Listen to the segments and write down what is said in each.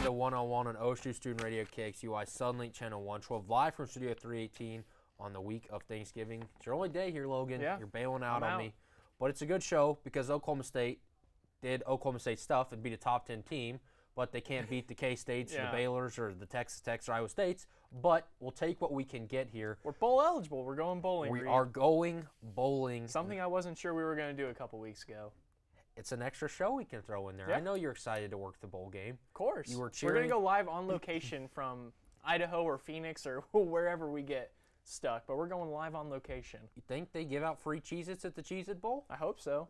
into One-on-One on OSU Student Radio KXUI Sunlink Channel 112, live from Studio 318 on the week of Thanksgiving. It's your only day here, Logan. Yeah, You're bailing out I'm on me. But it's a good show because Oklahoma State did Oklahoma State stuff and beat a top 10 team, but they can't beat the K-States, Yeah. the Baylors, or the Texas Techs or Iowa States. But we'll take what we can get here. We're bowl eligible. We're going bowling. We Reed. are going bowling. Something I wasn't sure we were going to do a couple weeks ago. It's an extra show we can throw in there. Yeah. I know you're excited to work the bowl game. Of course. You were We're cheering. going to go live on location from Idaho or Phoenix or wherever we get stuck, but we're going live on location. You think they give out free Cheez-Its at the Cheez-It Bowl? I hope so.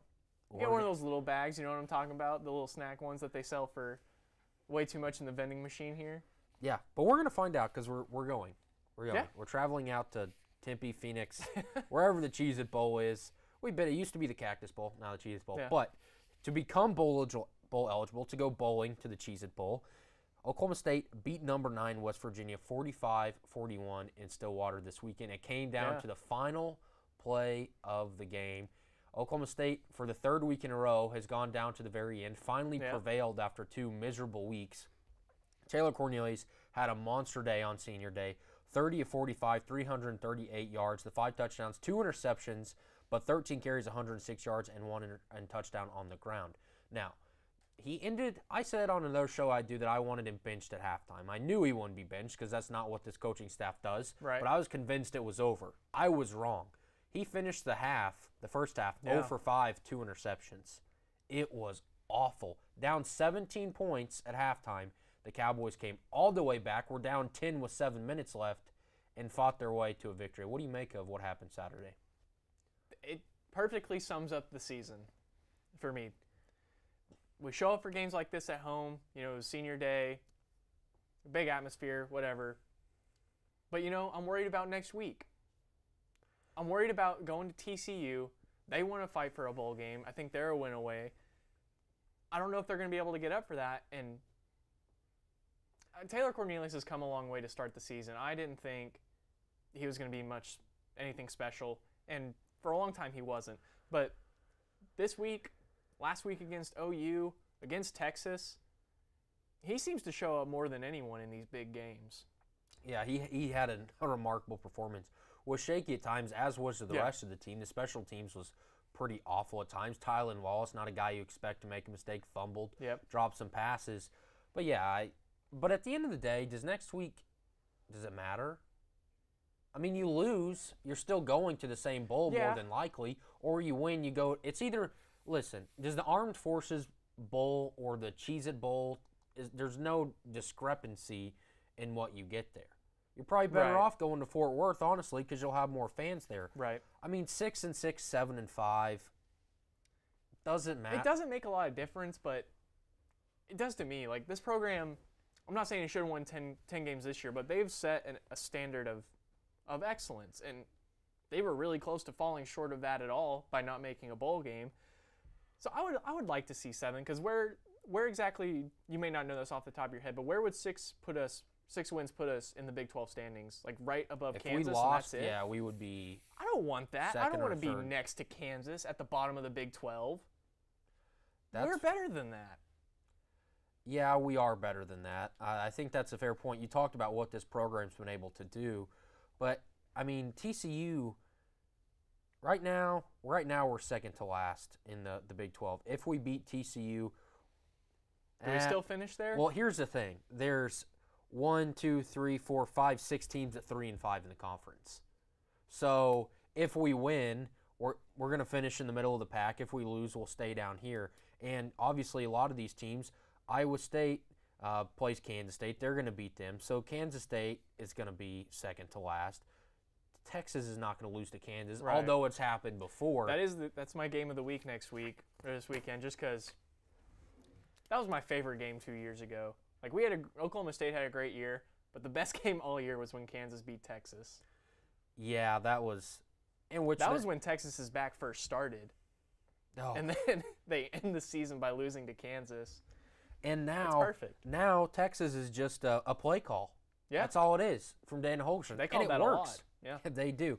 You get one of those little bags, you know what I'm talking about? The little snack ones that they sell for way too much in the vending machine here. Yeah, but we're going to find out because we're going. We're going. Yeah. We're traveling out to Tempe, Phoenix, wherever the Cheez-It Bowl is. It used to be the Cactus Bowl, now the Cheez-It Bowl. Yeah. But to become bowl eligible, to go bowling to the Cheez-It Bowl, Oklahoma State beat number 9 West Virginia 45-41 in Stillwater this weekend. It came down Yeah. to the final play of the game. Oklahoma State, for the third week in a row, has gone down to the very end, finally Yeah. prevailed after 2 miserable weeks. Taylor Cornelius had a monster day on senior day, 30 of 45, 338 yards, the 5 touchdowns, 2 interceptions, but 13 carries, 106 yards, and 1 touchdown on the ground. Now, I said on another show I do that I wanted him benched at halftime. I knew he wouldn't be benched because that's not what this coaching staff does, Right. but I was convinced it was over. I was wrong. He finished the first half, Yeah. 0 for 5, 2 interceptions. It was awful. Down 17 points at halftime. The Cowboys came all the way back. We're down 10 with 7 minutes left and fought their way to a victory. What do you make of what happened Saturday? It perfectly sums up the season for me. We show up for games like this at home, senior day, big atmosphere, whatever. But, I'm worried about next week. I'm worried about going to TCU. They want to fight for a bowl game. I think they're a win away. I don't know if they're going to be able to get up for that. And Taylor Cornelius has come a long way to start the season. I didn't think he was going to be anything special. And for a long time, he wasn't. But this week, last week against OU, against Texas, he seems to show up more than anyone in these big games. Yeah, he had a remarkable performance. Was shaky at times, as was the rest of the team. The special teams was pretty awful at times. Tylan Wallace, not a guy you expect to make a mistake, fumbled, dropped some passes. But yeah, but at the end of the day, does it matter? I mean, you lose, you're still going to the same bowl more than likely, or you win, you go. It's either, listen, does the Armed Forces Bowl or the Cheez-It Bowl, there's no discrepancy in what you get there. You're probably better off going to Fort Worth, honestly, because you'll have more fans there. Right. I mean, 6-6, 7-5, doesn't matter. It doesn't make a lot of difference, but it does to me. Like, this program, I'm not saying it should have won 10 games this year, but they've set a standard of excellence, and they were really close to falling short of that at all by not making a bowl game. So I would like to see 7, because where exactly, you may not know this off the top of your head, but where would 6 wins put us in the Big 12 standings? Like right above Kansas, if we lost, and that's it? yeah, we would be. I don't want that. I second don't or want to be third. next to Kansas at the bottom of the Big 12. That's, We're better than that. Yeah, we are better than that. I think that's a fair point. You talked about what this program's been able to do, but I mean, TCU. Right now we're second to last in the Big 12. If we beat TCU, Do we still finish there? Well, here's the thing. There's 1, 2, 3, 4, 5, 6 teams at 3 and 5 in the conference. So if we win, we're going to finish in the middle of the pack. If we lose, we'll stay down here. And obviously, a lot of these teams, Iowa State plays Kansas State. They're going to beat them. So Kansas State is going to be second to last. Texas is not going to lose to Kansas, although it's happened before. That's my game of the week this weekend, just because that was my favorite game 2 years ago. Like, Oklahoma State had a great year, but the best game all year was when Kansas beat Texas. Yeah, that was. That was when Texas's back first started. Oh. And then they end the season by losing to Kansas. And now, it's perfect. Now Texas is just a play call. Yeah. That's all it is from Dana Holgorsen. They call that works. a lot. Yeah. They do.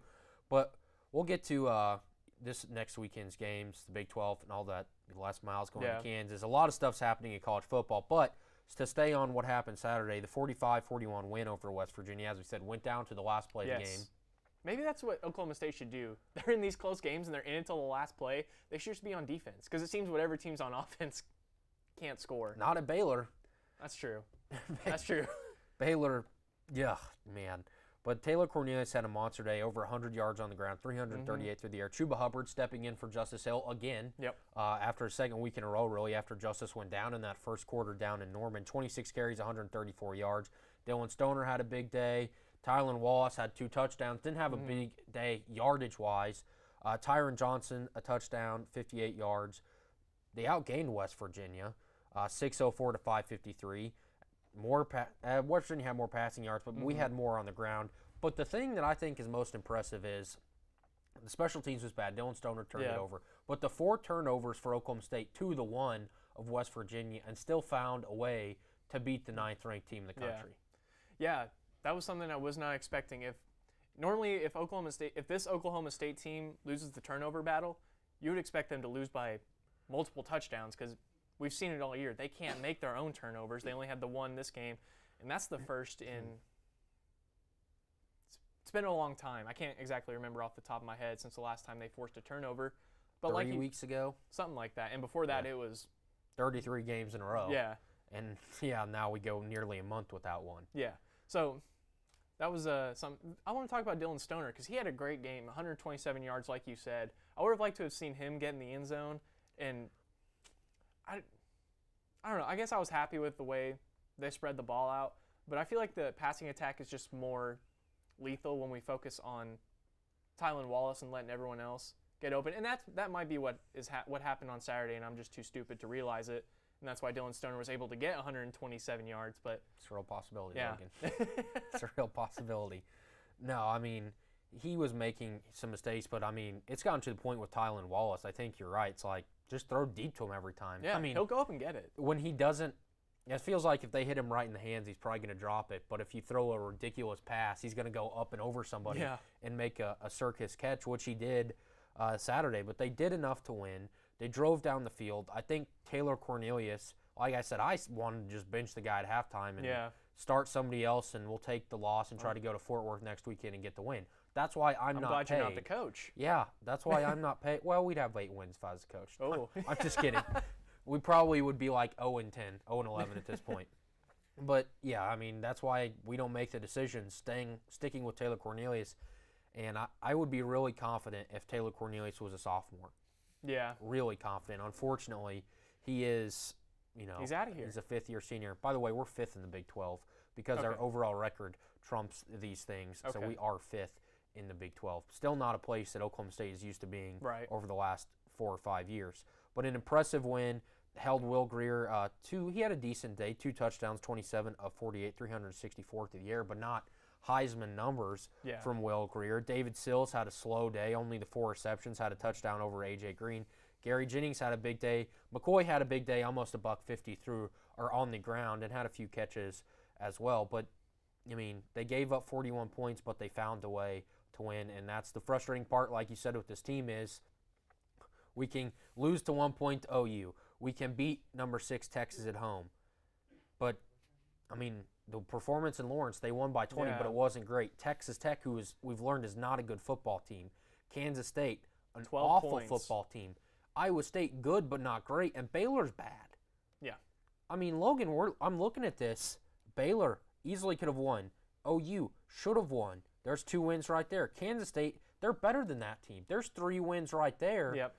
But we'll get to this next weekend's games, the Big 12 and all that. The last miles going to Kansas. A lot of stuff's happening in college football. But to stay on what happened Saturday, the 45-41 win over West Virginia, as we said, went down to the last play of the game. Maybe that's what Oklahoma State should do. They're in these close games and they're in until the last play. They should just be on defense because it seems whatever team's on offense can't score. Not at Baylor. That's true. That's true. Baylor, yeah, man. But Taylor Cornelius had a monster day, over 100 yards on the ground, 338 through the air. Chuba Hubbard stepping in for Justice Hill again. Yep. After a second week in a row, really, after Justice went down in that first quarter down in Norman. 26 carries, 134 yards. Dylan Stoner had a big day. Tylan Wallace had 2 touchdowns. Didn't have a big day yardage-wise. Tyron Johnson, a touchdown, 58 yards. They outgained West Virginia, 604 to 553. West Virginia had more passing yards, but we had more on the ground. But the thing that I think is most impressive is the special teams was bad. Dylan Stoner turned it over. But the 4 turnovers for Oklahoma State, 2 to 1 of West Virginia, and still found a way to beat the 9th-ranked team in the country. Yeah, that was something I was not expecting. If this Oklahoma State team loses the turnover battle, you would expect them to lose by multiple touchdowns because we've seen it all year. They can't make their own turnovers. They only had the one this game, and that's the first in – it's been a long time. I can't exactly remember off the top of my head since the last time they forced a turnover. But 3 weeks ago? Something like that. And before that, it was – 33 games in a row. Yeah. And, now we go nearly a month without one. Yeah. So that was some – I want to talk about Dylan Stoner because he had a great game, 127 yards like you said. I would have liked to have seen him get in the end zone, and I don't know. I guess I was happy with the way they spread the ball out, but I feel like the passing attack is just more lethal when we focus on Tylan Wallace and letting everyone else get open. And that might be what happened on Saturday, and I'm just too stupid to realize it. And that's why Dylan Stoner was able to get 127 yards. But it's a real possibility, yeah. Logan. It's a real possibility. No, I mean, he was making some mistakes, but, I mean, it's gotten to the point with Tylan Wallace. I think you're right. It's like, just throw deep to him every time. Yeah, I mean, he'll go up and get it. When he doesn't, it feels like if they hit him right in the hands, he's probably going to drop it. But if you throw a ridiculous pass, he's going to go up and over somebody and make a circus catch, which he did Saturday. But they did enough to win. They drove down the field. I think Taylor Cornelius, like I said, I wanted to just bench the guy at halftime and start somebody else, and we'll take the loss and try to go to Fort Worth next weekend and get the win. That's why I'm not glad paid. You're not the coach. Yeah, that's why I'm not paid. Well, we'd have 8 wins if I was the coach. Oh. I'm just kidding. We probably would be like 0-10, 0-11 at this point. But, yeah, I mean, that's why we don't make the decision sticking with Taylor Cornelius. And I would be really confident if Taylor Cornelius was a sophomore. Yeah. Really confident. Unfortunately, he is, he's out of here. He's a 5th-year senior. By the way, we're 5th in the Big 12 because our overall record trumps these things. So we are 5th in the Big 12. Still not a place that Oklahoma State is used to being over the last 4 or 5 years. But an impressive win. Held Will Grier he had a decent day, 2 touchdowns, 27 of 48, 364 through the air, but not Heisman numbers from Will Grier. David Sills had a slow day, only the 4 receptions, had a touchdown over A.J. Green. Gary Jennings had a big day. McCoy had a big day, almost $150 through or on the ground, and had a few catches as well. But, I mean, they gave up 41 points, but they found a way to win, and that's the frustrating part, like you said, with this team is we can lose to 1 point to OU. We can beat number 6 Texas at home. But, I mean, the performance in Lawrence, they won by 20, but it wasn't great. Texas Tech, we've learned is not a good football team. Kansas State, an awful football team. Iowa State, good but not great. And Baylor's bad. Yeah. I mean, Logan, I'm looking at this. Baylor easily could have won. OU should have won. There's 2 wins right there. Kansas State, they're better than that team. There's 3 wins right there. Yep.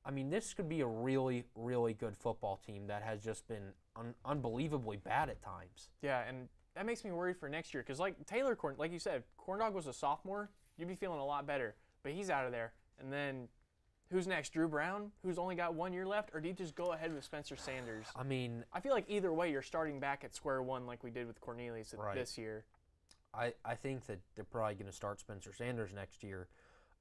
I mean, this could be a really, really good football team that has just been unbelievably bad at times. Yeah, and that makes me worried for next year because, like Taylor, like you said, Corndog was a sophomore. You'd be feeling a lot better, but he's out of there. And then who's next? Drew Brown, who's only got 1 year left, or do you just go ahead with Spencer Sanders? I mean, I feel like either way, you're starting back at square one like we did with Cornelius this year. I think that they're probably going to start Spencer Sanders next year.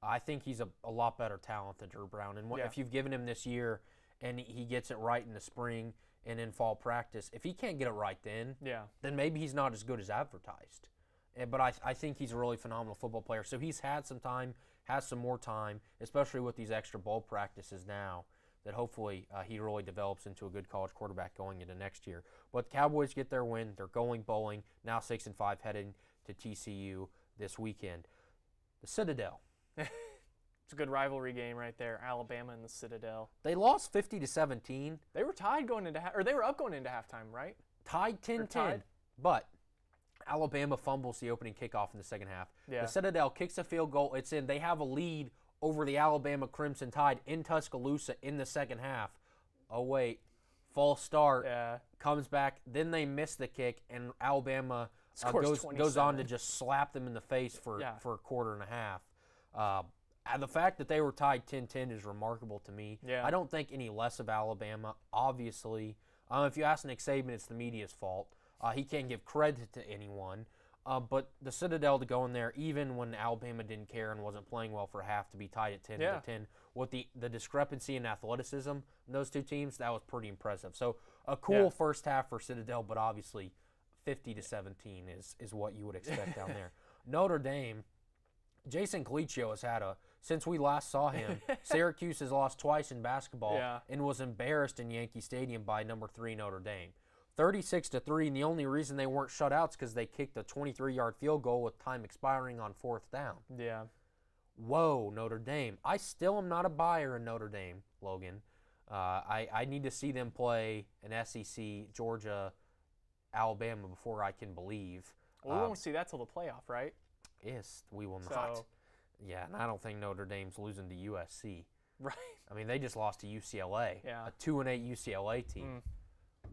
I think he's a lot better talent than Drew Brown. And if you've given him this year and he gets it right in the spring and in fall practice, if he can't get it right then maybe he's not as good as advertised. But I think he's a really phenomenal football player. So he's had some time, has some more time, especially with these extra bowl practices now, that hopefully he really develops into a good college quarterback going into next year. But the Cowboys get their win. They're going bowling, now 6-5, heading to TCU this weekend. The Citadel. It's a good rivalry game right there, Alabama and the Citadel. They lost 50-17. They were tied going into or they were up going into halftime, right? Tied 10-10. But Alabama fumbles the opening kickoff in the second half. Yeah. The Citadel kicks a field goal. It's in. They have a lead over the Alabama Crimson Tide in Tuscaloosa in the second half. Oh, wait. False start. Yeah. Comes back. Then they miss the kick, and Alabama goes on to just slap them in the face for a quarter and a half. And the fact that they were tied 10-10 is remarkable to me. Yeah. I don't think any less of Alabama. Obviously, if you ask Nick Saban, it's the media's fault. He can't give credit to anyone. But the Citadel to go in there, even when Alabama didn't care and wasn't playing well for half, to be tied at 10-10, with the discrepancy in athleticism in those two teams, that was pretty impressive. So a cool first half for Citadel, but obviously 50-17 is what you would expect down there. Notre Dame, Jason Colicchio has had since we last saw him, Syracuse has lost twice in basketball and was embarrassed in Yankee Stadium by number 3 Notre Dame. 36-3, and the only reason they weren't shut out is because they kicked a 23-yard field goal with time expiring on 4th down. Yeah. Whoa, Notre Dame. I still am not a buyer in Notre Dame, Logan. I need to see them play an SEC, Georgia, Alabama before I can believe. Well, we won't see that till the playoff, right? Yes, we will not. Yeah, and I don't think Notre Dame's losing to USC. Right. I mean, they just lost to UCLA, a 2-8 UCLA team.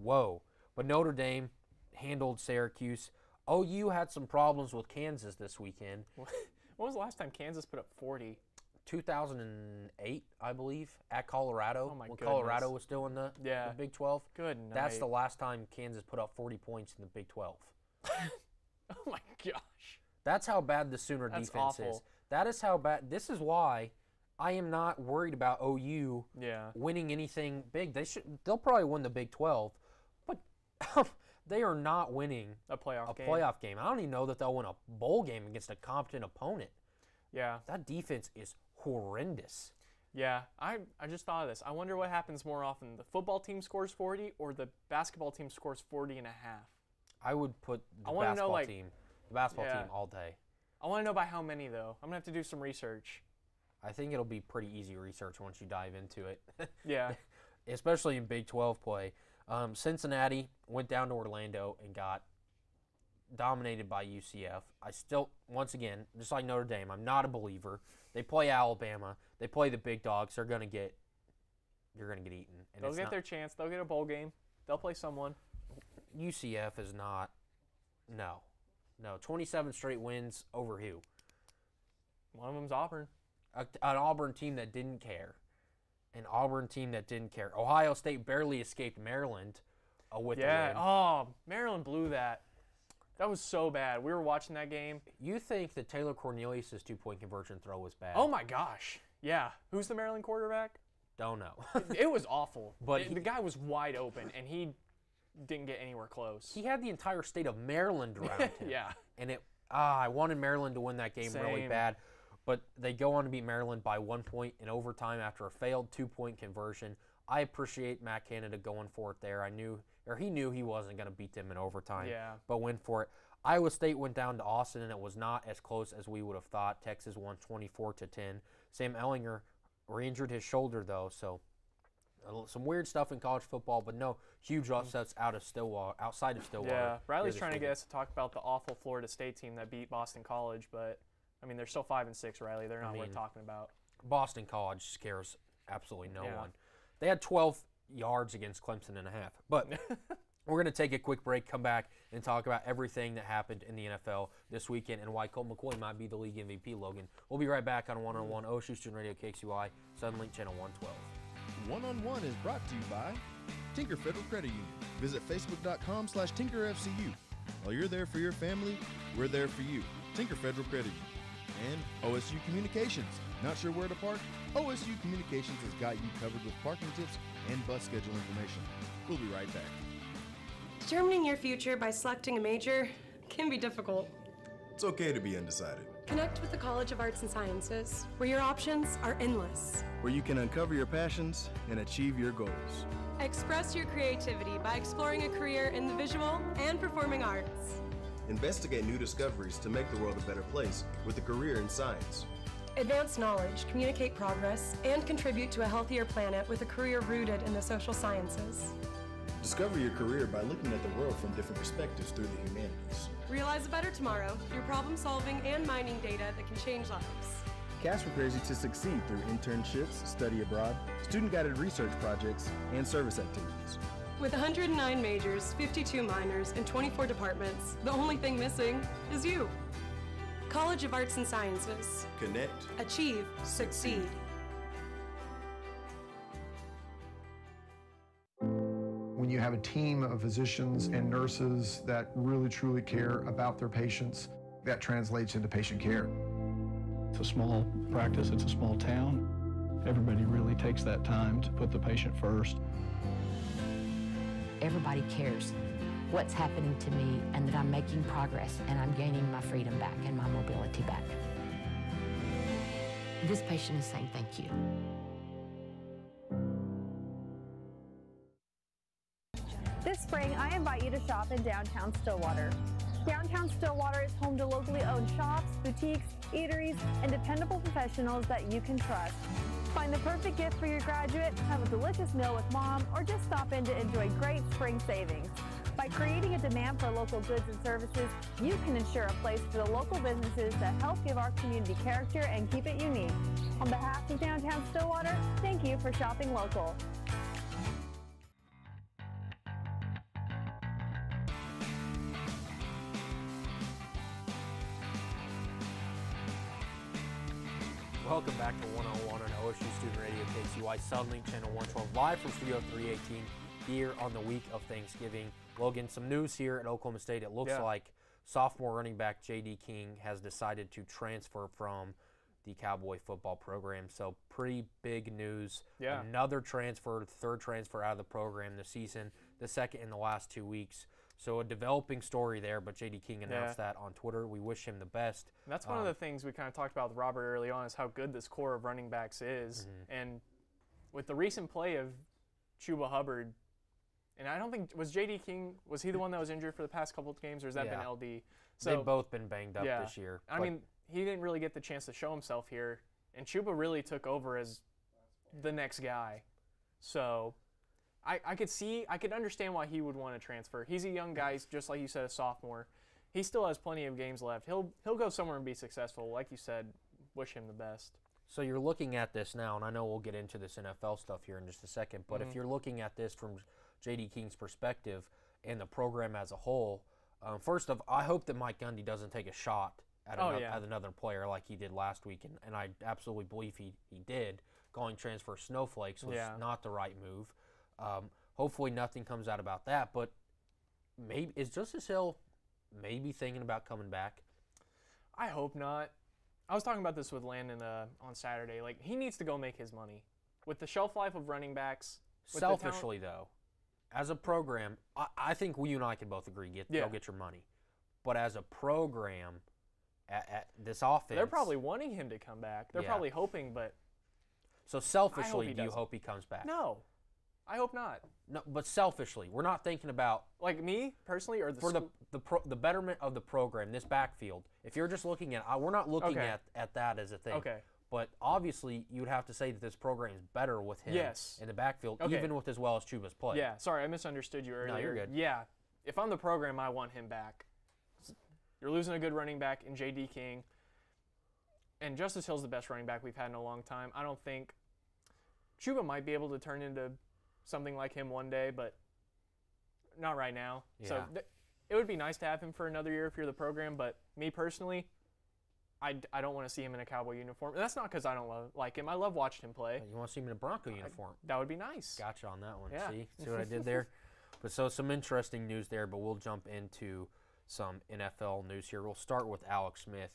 Whoa. But Notre Dame handled Syracuse. OU had some problems with Kansas this weekend. When was the last time Kansas put up 40? 2008, I believe, at Colorado. Oh, my when goodness. Colorado was still in the Big 12. Good night. That's the last time Kansas put up 40 points in the Big 12. Oh, my gosh. That's how bad the Sooner defense awful. is. That is how bad. This is why I am not worried about OU winning anything big. They'll probably win the Big 12, but they are not winning a playoff game. I don't even know that they'll win a bowl game against a competent opponent. Yeah. That defense is horrendous. Yeah, I just thought of this. I wonder what happens more often. The football team scores 40 or the basketball team scores 40 and a half. I would put the basketball team all day. I want to know by how many, though. I'm going to have to do some research. I think it'll be pretty easy research once you dive into it. Yeah. Especially in Big 12 play. Cincinnati went down to Orlando and got dominated by UCF. I still, once again, just like Notre Dame, I'm not a believer. They play Alabama. They play the big dogs. You're going to get eaten. And they'll get their chance. They'll get a bowl game. They'll play someone. UCF is not. No. 27 straight wins over who? One of them's Auburn. An Auburn team that didn't care. Ohio State barely escaped Maryland with the win. Oh, Maryland blew that. That was so bad. We were watching that game. You think that Taylor Cornelius' 2-point conversion throw was bad? Oh, my gosh. Yeah. Who's the Maryland quarterback? Don't know. It was awful. But the guy was wide open, and he didn't get anywhere close. He had the entire state of Maryland around him. Yeah. And I wanted Maryland to win that game really bad. But they go on to beat Maryland by 1 point in overtime after a failed 2-point conversion. I appreciate Matt Canada going for it there. He knew he wasn't going to beat them in overtime, but went for it. Iowa State went down to Austin, and it was not as close as we would have thought. Texas won 24-10. Sam Ehlinger re-injured his shoulder, though, so some weird stuff in college football, but no huge upsets outside of Stillwater. Yeah, Riley's trying to get us to talk about the awful Florida State team that beat Boston College, but I mean, they're still 5-6, Riley. They're not worth talking about. Boston College scares absolutely no one. They had 12 yards against Clemson and a half. But we're going to take a quick break, come back, and talk about everything that happened in the NFL this weekend and why Colt McCoy might be the league MVP, Logan. We'll be right back on One-on-One, OSU Student Radio KXUI, Suddenlink Channel 112. One-on-One is brought to you by Tinker Federal Credit Union. Visit Facebook.com/TinkerFCU. While you're there for your family, we're there for you. Tinker Federal Credit Union. And OSU Communications. Not sure where to park? OSU Communications has got you covered with parking tips and bus schedule information. We'll be right back. Determining your future by selecting a major can be difficult. It's okay to be undecided. Connect with the College of Arts and Sciences, where your options are endless. Where you can uncover your passions and achieve your goals. Express your creativity by exploring a career in the visual and performing arts. Investigate new discoveries to make the world a better place with a career in science. Advance knowledge, communicate progress, and contribute to a healthier planet with a career rooted in the social sciences. Discover your career by looking at the world from different perspectives through the humanities. Realize a better tomorrow through problem solving and mining data that can change lives. CAST prepares you to succeed through internships, study abroad, student-guided research projects, and service activities. With 109 majors, 52 minors, and 24 departments, the only thing missing is you. College of Arts and Sciences. Connect. Achieve. Succeed. When you have a team of physicians and nurses that really truly care about their patients, that translates into patient care. It's a small practice, it's a small town. Everybody really takes that time to put the patient first. Everybody cares what's happening to me and that I'm making progress and I'm gaining my freedom back and my mobility back. This patient is saying thank you. This spring, I invite you to shop in downtown Stillwater. Downtown Stillwater is home to locally owned shops, boutiques, eateries, and dependable professionals that you can trust. Find the perfect gift for your graduate, have a delicious meal with mom, or just stop in to enjoy great spring savings. By creating a demand for local goods and services, you can ensure a place for the local businesses that help give our community character and keep it unique. On behalf of Downtown Stillwater, thank you for shopping local. Welcome back to 101 on OSU Student Radio KCY Sunlink Channel 112, live from Studio 318 here on the week of Thanksgiving. Logan, some news here at Oklahoma State. It looks like sophomore running back J.D. King has decided to transfer from the Cowboy football program. So pretty big news. Yeah. Another transfer, third transfer out of the program this season, the second in the last 2 weeks. So a developing story there, but J.D. King announced that on Twitter. We wish him the best. And that's one of the things we kind of talked about with Robert early on is how good this core of running backs is. And with the recent play of Chuba Hubbard, and I don't think, was J.D. King, was he the one that was injured for the past couple of games, or has that been LD? So they've both been banged up this year. I mean, he didn't really get the chance to show himself here, and Chuba really took over as the next guy. So I could understand why he would want to transfer. He's a young guy, just like you said, a sophomore. He still has plenty of games left. He'll go somewhere and be successful. Like you said, wish him the best. So you're looking at this now, and I know we'll get into this NFL stuff here in just a second, but if you're looking at this from J.D. King's perspective and the program as a whole, first off, I hope that Mike Gundy doesn't take a shot at another player like he did last week, and I absolutely believe he did. Calling transfer snowflakes was not the right move. Hopefully nothing comes out about that, but maybe is Justice Hill maybe thinking about coming back? I hope not. I was talking about this with Landon on Saturday. Like, he needs to go make his money. With the shelf life of running backs. Selfishly, though, as a program, I think you and I can both agree, go get your money. But as a program, at this offense, they're probably wanting him to come back. They're probably hoping, but so selfishly, do you hope he comes back? No, I hope not. No, but selfishly, we're not thinking about like me personally, or the betterment of the program, this backfield. If you're just looking at, we're not looking at that as a thing. Okay. But obviously, you'd have to say that this program is better with him in the backfield, even with as well as Chuba's play. Yeah, sorry, I misunderstood you earlier. No, you're good. Yeah, if I'm the program, I want him back. You're losing a good running back in J.D. King, and Justice Hill's the best running back we've had in a long time. I don't think Chuba might be able to turn into something like him one day, but not right now. Yeah. So it would be nice to have him for another year if you're the program, but me personally, I don't want to see him in a Cowboy uniform. And that's not because I don't like him. I love watching him play. You want to see him in a Bronco uniform. That would be nice. Gotcha on that one. Yeah. See what I did there? But so some interesting news there, but we'll jump into some NFL news here. We'll start with Alex Smith,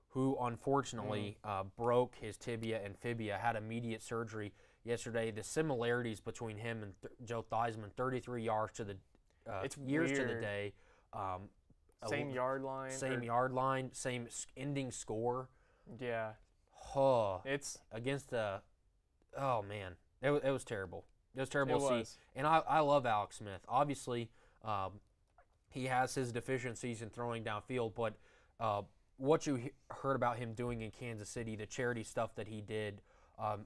who unfortunately broke his tibia and fibia, had immediate surgery yesterday. The similarities between him and Joe Theismann, 33 yards to the years to the day. Same yard line. Same ending score. Yeah. It's against the. Oh man, it was terrible. It was terrible to see. And I love Alex Smith. Obviously, he has his deficiencies in throwing downfield, but what you heard about him doing in Kansas City, the charity stuff that he did,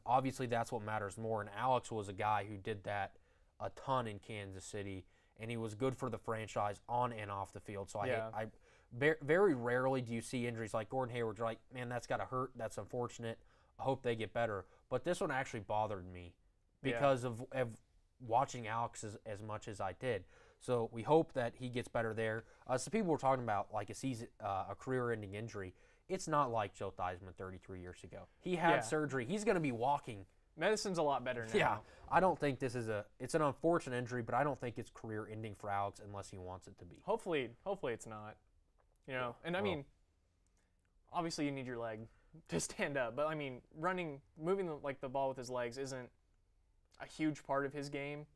obviously that's what matters more. And Alex was a guy who did that a ton in Kansas City, and he was good for the franchise on and off the field. So I very rarely do you see injuries like Gordon Hayward. You're like, man, that's got to hurt. That's unfortunate. I hope they get better. But this one actually bothered me because of watching Alex as much as I did. So we hope that he gets better there. So people were talking about like a career-ending injury. It's not like Joe Theismann 33 years ago. He had surgery. He's going to be walking. Medicine's a lot better now. Yeah. I don't think this is it's an unfortunate injury, but I don't think it's career-ending for Alex unless he wants it to be. Hopefully it's not. You know, and I mean, obviously you need your leg to stand up, but I mean, moving the ball with his legs isn't a huge part of his game.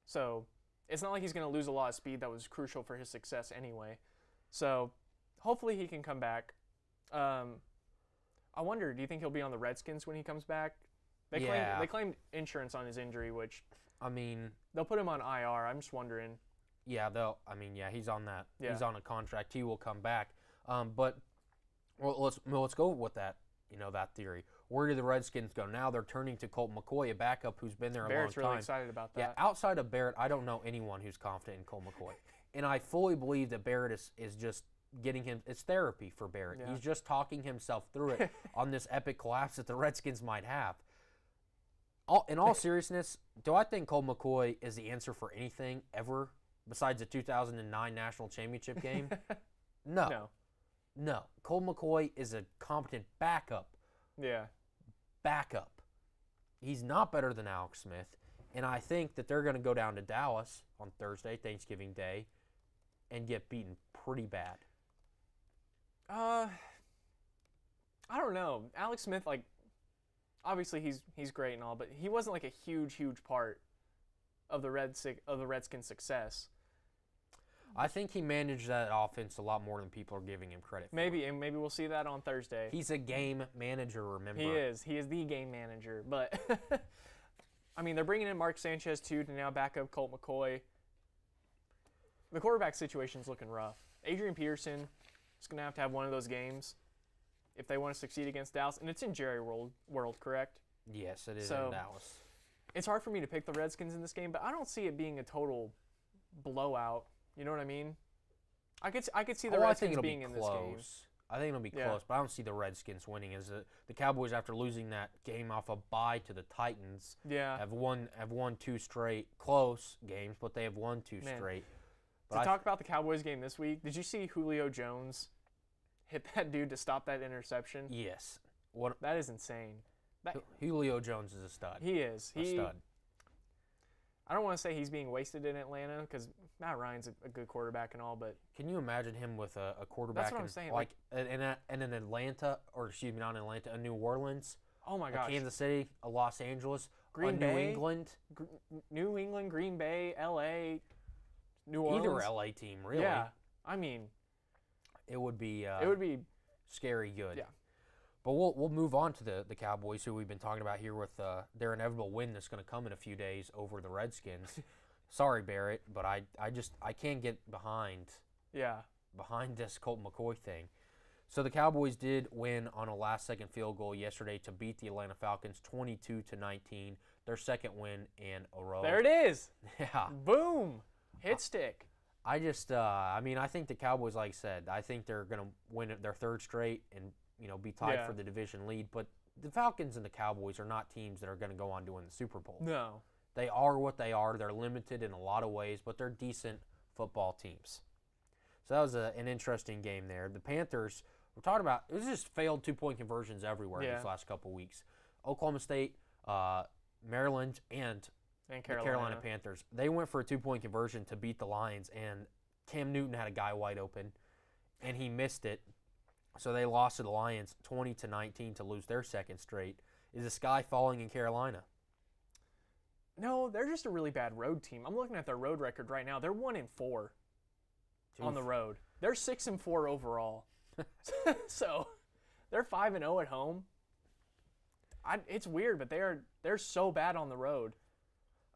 So it's not like he's going to lose a lot of speed that was crucial for his success anyway. So hopefully he can come back. I wonder, do you think he'll be on the Redskins when he comes back? They claimed insurance on his injury, which, I mean, they'll put him on IR. I'm just wondering. Yeah, he's on that. Yeah. He's on a contract. He will come back. But let's go with that. That theory. Where do the Redskins go now? They're turning to Colt McCoy, a backup who's been there a long time. Barrett's really excited about that. Yeah, outside of Barrett, I don't know anyone who's confident in Colt McCoy, and I fully believe that Barrett is just getting him. It's therapy for Barrett. Yeah. He's just talking himself through it on this epic collapse that the Redskins might have. In all seriousness, do I think Colt McCoy is the answer for anything ever besides the 2009 National Championship game? No. Colt McCoy is a competent backup. Yeah. Backup. He's not better than Alex Smith, and I think that they're going to go down to Dallas on Thursday, Thanksgiving Day, and get beaten pretty bad. I don't know. Alex Smith, obviously he's great and all, but he wasn't a huge part of the Redskins' success. I think he managed that offense a lot more than people are giving him credit for. Maybe we'll see that on Thursday. He's a game manager, remember? He is the game manager. But, I mean, they're bringing in Mark Sanchez, too, to now back up Colt McCoy. The quarterback situation's looking rough. Adrian Peterson is going to have one of those games if they want to succeed against Dallas. And it's in Jerry World, correct? Yes, it is in Dallas. It's hard for me to pick the Redskins in this game, but I don't see it being a total blowout. You know what I mean? I could see the Redskins being in this game. I think it'll be close, but I don't see the Redskins winning. As the Cowboys, after losing that game off a bye to the Titans, have won 2 straight close games, but they have won 2 straight. But talk about the Cowboys game this week, did you see Julio Jones hit that dude to stop that interception? Yes. That is insane. Julio Jones is a stud. He is. A stud. I don't want to say he's being wasted in Atlanta because Matt Ryan's a good quarterback and all, but can you imagine him with a quarterback? That's what I'm saying. In an Atlanta, or excuse me, not in Atlanta, a New Orleans. Oh my gosh. Kansas City, a Los Angeles, Green Bay, New England, Green Bay, LA, New Orleans. Either LA team, really. Yeah, I mean, it would be scary good. Yeah. But we'll move on to the Cowboys, who we've been talking about here with their inevitable win that's going to come in a few days over the Redskins. Sorry, Barrett, but I can't get behind this Colt McCoy thing. So the Cowboys did win on a last-second field goal yesterday to beat the Atlanta Falcons 22-19, their second win in a row. There it is. Yeah. Boom. Hit stick. I think the Cowboys, like I said, I think they're going to win their third straight and be tied for the division lead. But the Falcons and the Cowboys are not teams that are going to go on to win the Super Bowl. No. They are what they are. They're limited in a lot of ways, but they're decent football teams. So that was an interesting game there. The Panthers, we're talking about, it was just failed 2-point conversions everywhere these last couple weeks. Oklahoma State, Maryland, and the Carolina Panthers. They went for a 2-point conversion to beat the Lions, and Cam Newton had a guy wide open, and he missed it. So they lost to the Lions 20-19 to lose their second straight. Is the sky falling in Carolina? No, they're just a really bad road team. I'm looking at their road record right now. They're 1-4 on the road. They're 6-4 overall. So they're 5-0 at home. It's weird, but they're so bad on the road.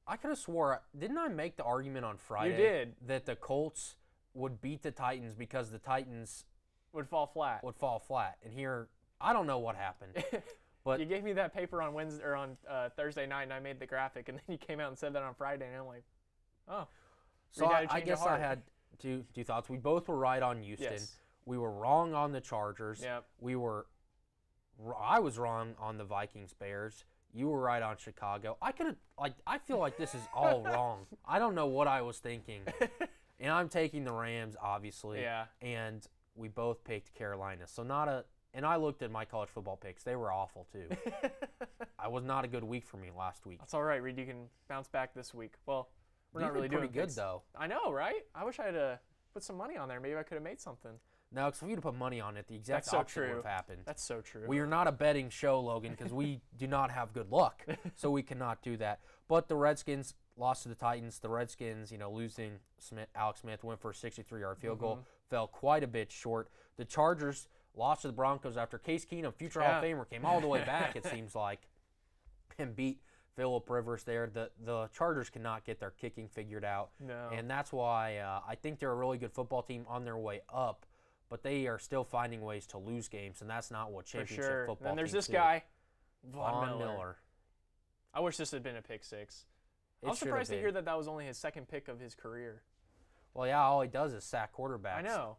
I could have swore, didn't I make the argument on Friday? You did. That the Colts would beat the Titans because the Titans would fall flat. And here, I don't know what happened. But you gave me that paper on Wednesday or on Thursday night, and I made the graphic, and then you came out and said that on Friday, and I'm like, oh. So I guess I had two thoughts. We both were right on Houston. Yes. We were wrong on the Chargers. Yep. I was wrong on the Vikings Bears. You were right on Chicago. I feel like this is all wrong. I don't know what I was thinking. And I'm taking the Rams, obviously. Yeah. And we both picked Carolina. So and I looked at my college football picks. They were awful, too. I was not a good week for me last week. That's all right, Reed. You can bounce back this week. Well, we're not really doing pretty good, though. I know, right? I wish I had put some money on there. Maybe I could have made something. No, because if you'd have put money on it, the exact opposite would have happened. That's so true. We are not a betting show, Logan, because we do not have good luck, so we cannot do that. But the Redskins lost to the Titans. The Redskins, losing Alex Smith, went for a 63-yard field goal, fell quite a bit short. The Chargers lost to the Broncos after Case Keenum, future Hall of Famer, came all the way back, it seems like, and beat Phillip Rivers there. The Chargers cannot get their kicking figured out. No. And that's why I think they're a really good football team on their way up, but they are still finding ways to lose games, and that's not what championship football And then there's teams this guy, do. Von Miller. I wish this had been a pick six. I was surprised to hear that was only his second pick of his career. Well, yeah, all he does is sack quarterbacks. I know,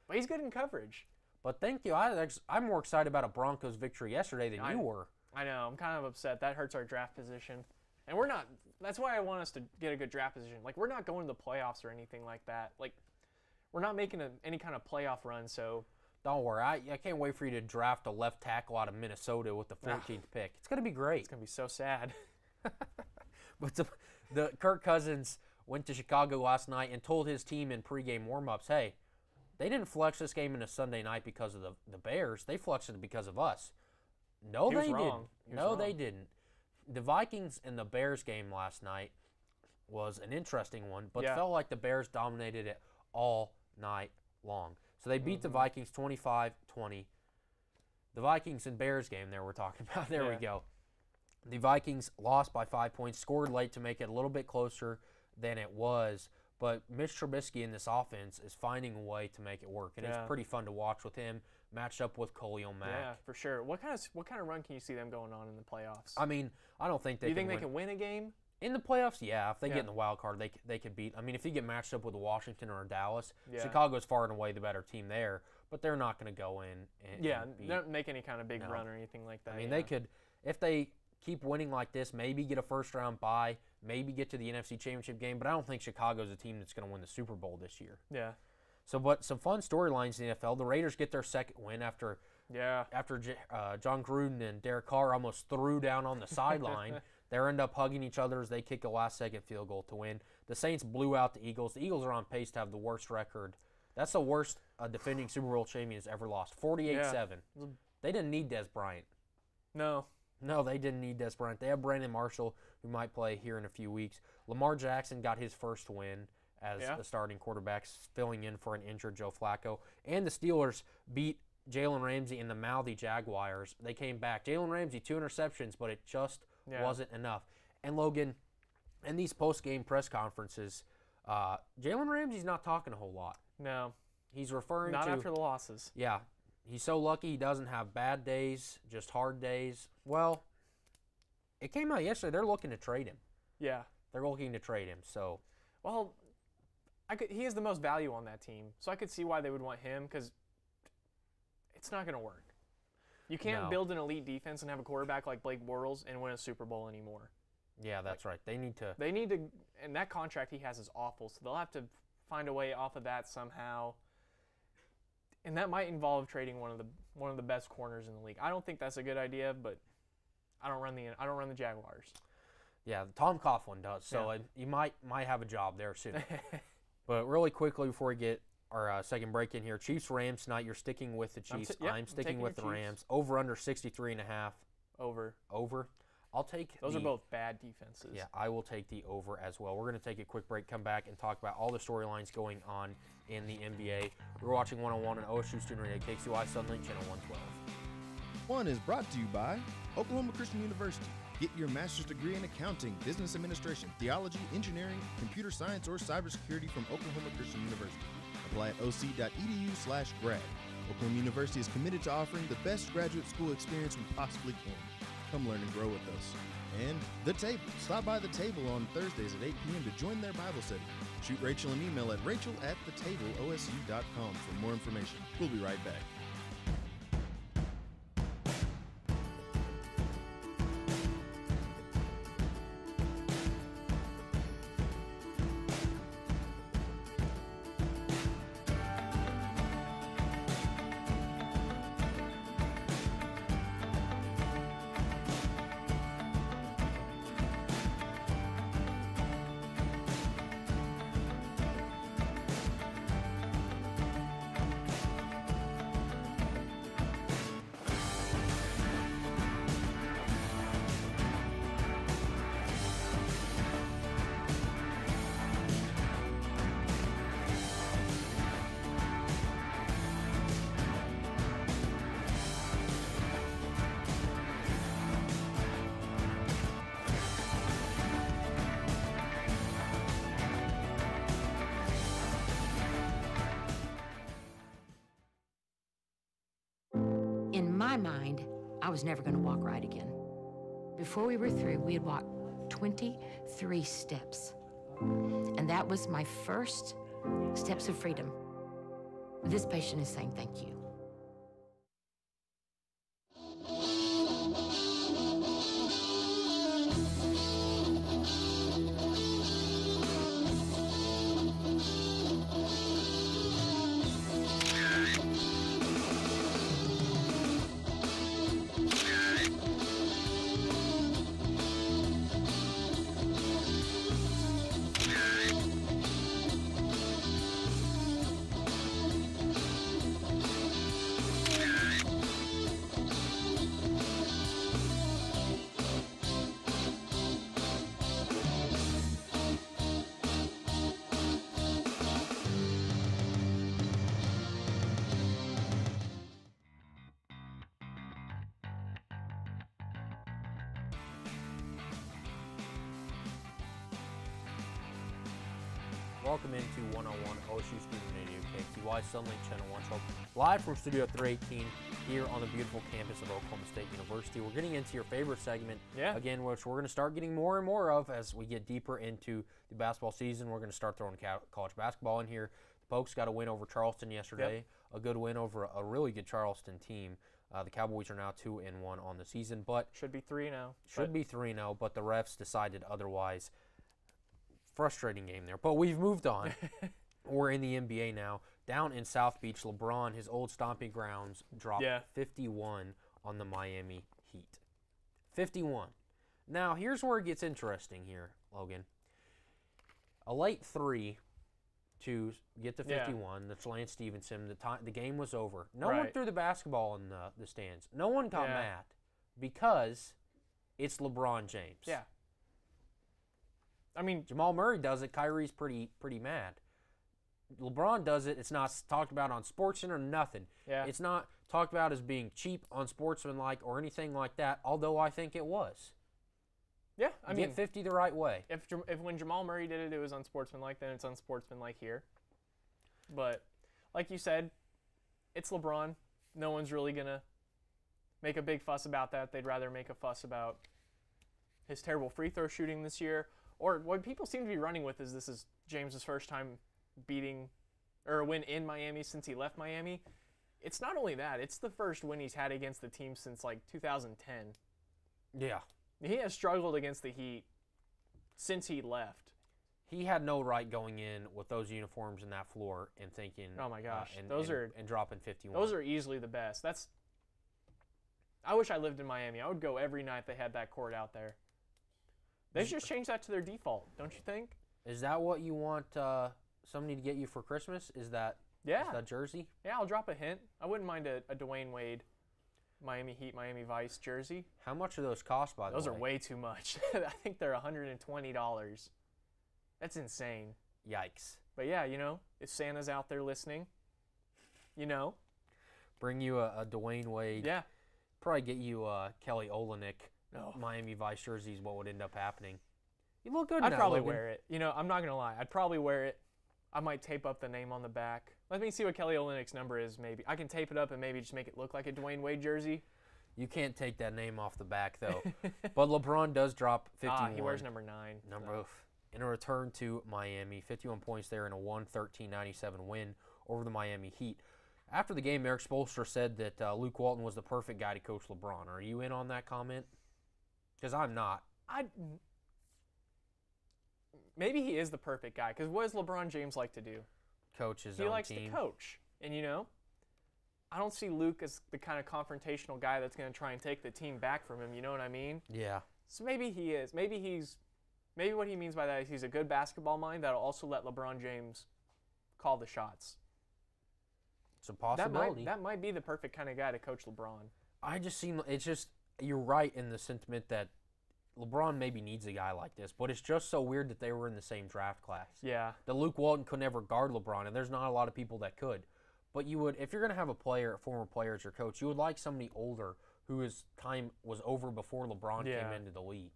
but he's good in coverage. But thank you. I'm more excited about a Broncos victory yesterday than you were. I know. I'm kind of upset. That hurts our draft position. And we're not – that's why I want us to get a good draft position. Like, we're not going to the playoffs or anything like that. Like, we're not making any kind of playoff run, so – Don't worry. I can't wait for you to draft a left tackle out of Minnesota with the 14th pick. It's going to be great. It's going to be so sad. But the Kirk Cousins went to Chicago last night and told his team in pregame warm-ups, hey, they didn't flex this game into Sunday night because of the Bears. They flexed it because of us. No, they didn't. No, they didn't. The Vikings and the Bears game last night was an interesting one, but felt like the Bears dominated it all night long. So they beat the Vikings 25-20. The Vikings and Bears game there we're talking about. There we go. The Vikings lost by 5 points, scored late to make it a little bit closer than it was. But Mitch Trubisky in this offense is finding a way to make it work, and it's pretty fun to watch with him matched up with Khalil Mack. Yeah, for sure. What kind of run can you see them going on in the playoffs? I mean, I don't think they. Do you think they can win a game in the playoffs? Yeah, if they get in the wild card, they could beat. I mean, if you get matched up with Washington or Dallas, Chicago's far and away the better team there, but they're not going to go in and beat. Not make any kind of big run or anything like that. I mean, they could if they keep winning like this, maybe get a first-round bye, maybe get to the NFC Championship game, but I don't think Chicago's a team that's going to win the Super Bowl this year. Yeah. So, but some fun storylines in the NFL. The Raiders get their second win after John Gruden and Derek Carr almost threw down on the sideline. They end up hugging each other as they kick a last-second field goal to win. The Saints blew out the Eagles. The Eagles are on pace to have the worst record. That's the worst defending Super Bowl champion has ever lost, 48-7. They didn't need Des Bryant. No, they didn't need Des Bryant. They have Brandon Marshall, who might play here in a few weeks. Lamar Jackson got his first win as the starting quarterback, filling in for an injured Joe Flacco. And the Steelers beat Jalen Ramsey and the mouthy Jaguars. They came back. Jalen Ramsey, 2 interceptions, but it just wasn't enough. And Logan, in these post-game press conferences, Jalen Ramsey's not talking a whole lot. No. He's referring not to... Not after the losses. Yeah. He's so lucky he doesn't have bad days, just hard days. Well, it came out yesterday. They're looking to trade him. Yeah. They're looking to trade him. So, well, he is the most value on that team, so I could see why they would want him because it's not going to work. You can't build an elite defense and have a quarterback like Blake Bortles and win a Super Bowl anymore. Yeah, that's right. They need to, and that contract he has is awful, so they'll have to find a way off of that somehow. And that might involve trading one of the best corners in the league. I don't think that's a good idea, but I don't run the Jaguars. Yeah, Tom Coughlin does. So you might have a job there soon. But really quickly before we get our second break in here, Chiefs-Rams tonight. You're sticking with the Chiefs. I'm sticking with the Rams. Over under 63.5. Over. I'll take those are both bad defenses. Yeah, I will take the over as well. We're going to take a quick break, come back, and talk about all the storylines going on in the NBA. We're watching 101 on OSU Student Radio, KXUY Sunlink Channel 112. One is brought to you by Oklahoma Christian University. Get your master's degree in accounting, business administration, theology, engineering, computer science, or cybersecurity from Oklahoma Christian University. Apply at oc.edu/grad. Oklahoma University is committed to offering the best graduate school experience we possibly can. Come learn and grow with us. And The Table. Stop by The Table on Thursdays at 8 p.m. to join their Bible study. Shoot Rachel an email at rachel@thetableosu.com for more information. We'll be right back. In my mind, I was never going to walk right again. Before we were through, we had walked 23 steps. And that was my first steps of freedom. This patient is saying thank you. Welcome into 101 OSU Student Radio, KXUY Sunlink Channel 112, live from Studio 318 here on the beautiful campus of Oklahoma State University. We're getting into your favorite segment, again, which we're going to start getting more and more of as we get deeper into the basketball season. We're going to start throwing college basketball in here. The Pokes got a win over Charleston yesterday, a good win over a really good Charleston team. The Cowboys are now 2-1 on the season, but should be 3-0. Should be 3-0, but the refs decided otherwise. Frustrating game there, but we've moved on. We're in the NBA now. Down in South Beach, LeBron, his old stomping grounds, dropped 51 on the Miami Heat. 51. Now, here's where it gets interesting here, Logan. A late three to get to 51. That's Lance Stevenson. The game was over. No one threw the basketball in the stands. No one got mad because it's LeBron James. Yeah. I mean, Jamal Murray does it. Kyrie's pretty mad. LeBron does it. It's not talked about on SportsCenter or nothing. Yeah. It's not talked about as being cheap, unsportsmanlike, or anything like that, although I think it was. Yeah, I mean, get 50 the right way. If when Jamal Murray did it, it was unsportsmanlike, then it's unsportsmanlike here. But like you said, it's LeBron. No one's really going to make a big fuss about that. They'd rather make a fuss about his terrible free throw shooting this year. Or what people seem to be running with is this is James's first time beating or a win in Miami since he left Miami. It's not only that, it's the first win he's had against the team since like 2010. Yeah. He has struggled against the Heat since he left. He had no right going in with those uniforms and that floor and thinking, oh my gosh, and dropping 51. Those are easily the best. I wish I lived in Miami. I would go every night they had that court out there. They should just change that to their default, don't you think? Is that what you want somebody to get you for Christmas? Is that jersey? Yeah, I'll drop a hint. I wouldn't mind a Dwayne Wade Miami Heat, Miami Vice jersey. How much do those cost, by the way? Those are way too much. I think they're $120. That's insane. Yikes. But yeah, if Santa's out there listening, bring you a Dwayne Wade. Yeah. Probably get you Kelly Olynyk. No. Miami Vice jersey is what would end up happening. You look good. I'd probably wear it. I'm not gonna lie. I'd probably wear it. I might tape up the name on the back. Let me see what Kelly Olynyk's number is. Maybe I can tape it up and maybe just make it look like a Dwayne Wade jersey. You can't take that name off the back though. But LeBron does drop 51. He wears number 9. In a return to Miami, 51 points there in a 113-97 win over the Miami Heat. After the game, Eric Spoelstra said that Luke Walton was the perfect guy to coach LeBron. Are you in on that comment? Because I'm not. Maybe he is the perfect guy, because what does LeBron James like to do? Coach his own team. He likes to coach. And, I don't see Luke as the kind of confrontational guy that's going to try and take the team back from him. You know what I mean? Yeah. So maybe he is. Maybe what he means by that is he's a good basketball mind that'll also let LeBron James call the shots. It's a possibility. That might be the perfect kind of guy to coach LeBron. You're right in the sentiment that LeBron maybe needs a guy like this, but it's just so weird that they were in the same draft class. Yeah. That Luke Walton could never guard LeBron, and there's not a lot of people that could. But you would, if you're going to have a former player as your coach, you would like somebody older whose time was over before LeBron came into the league.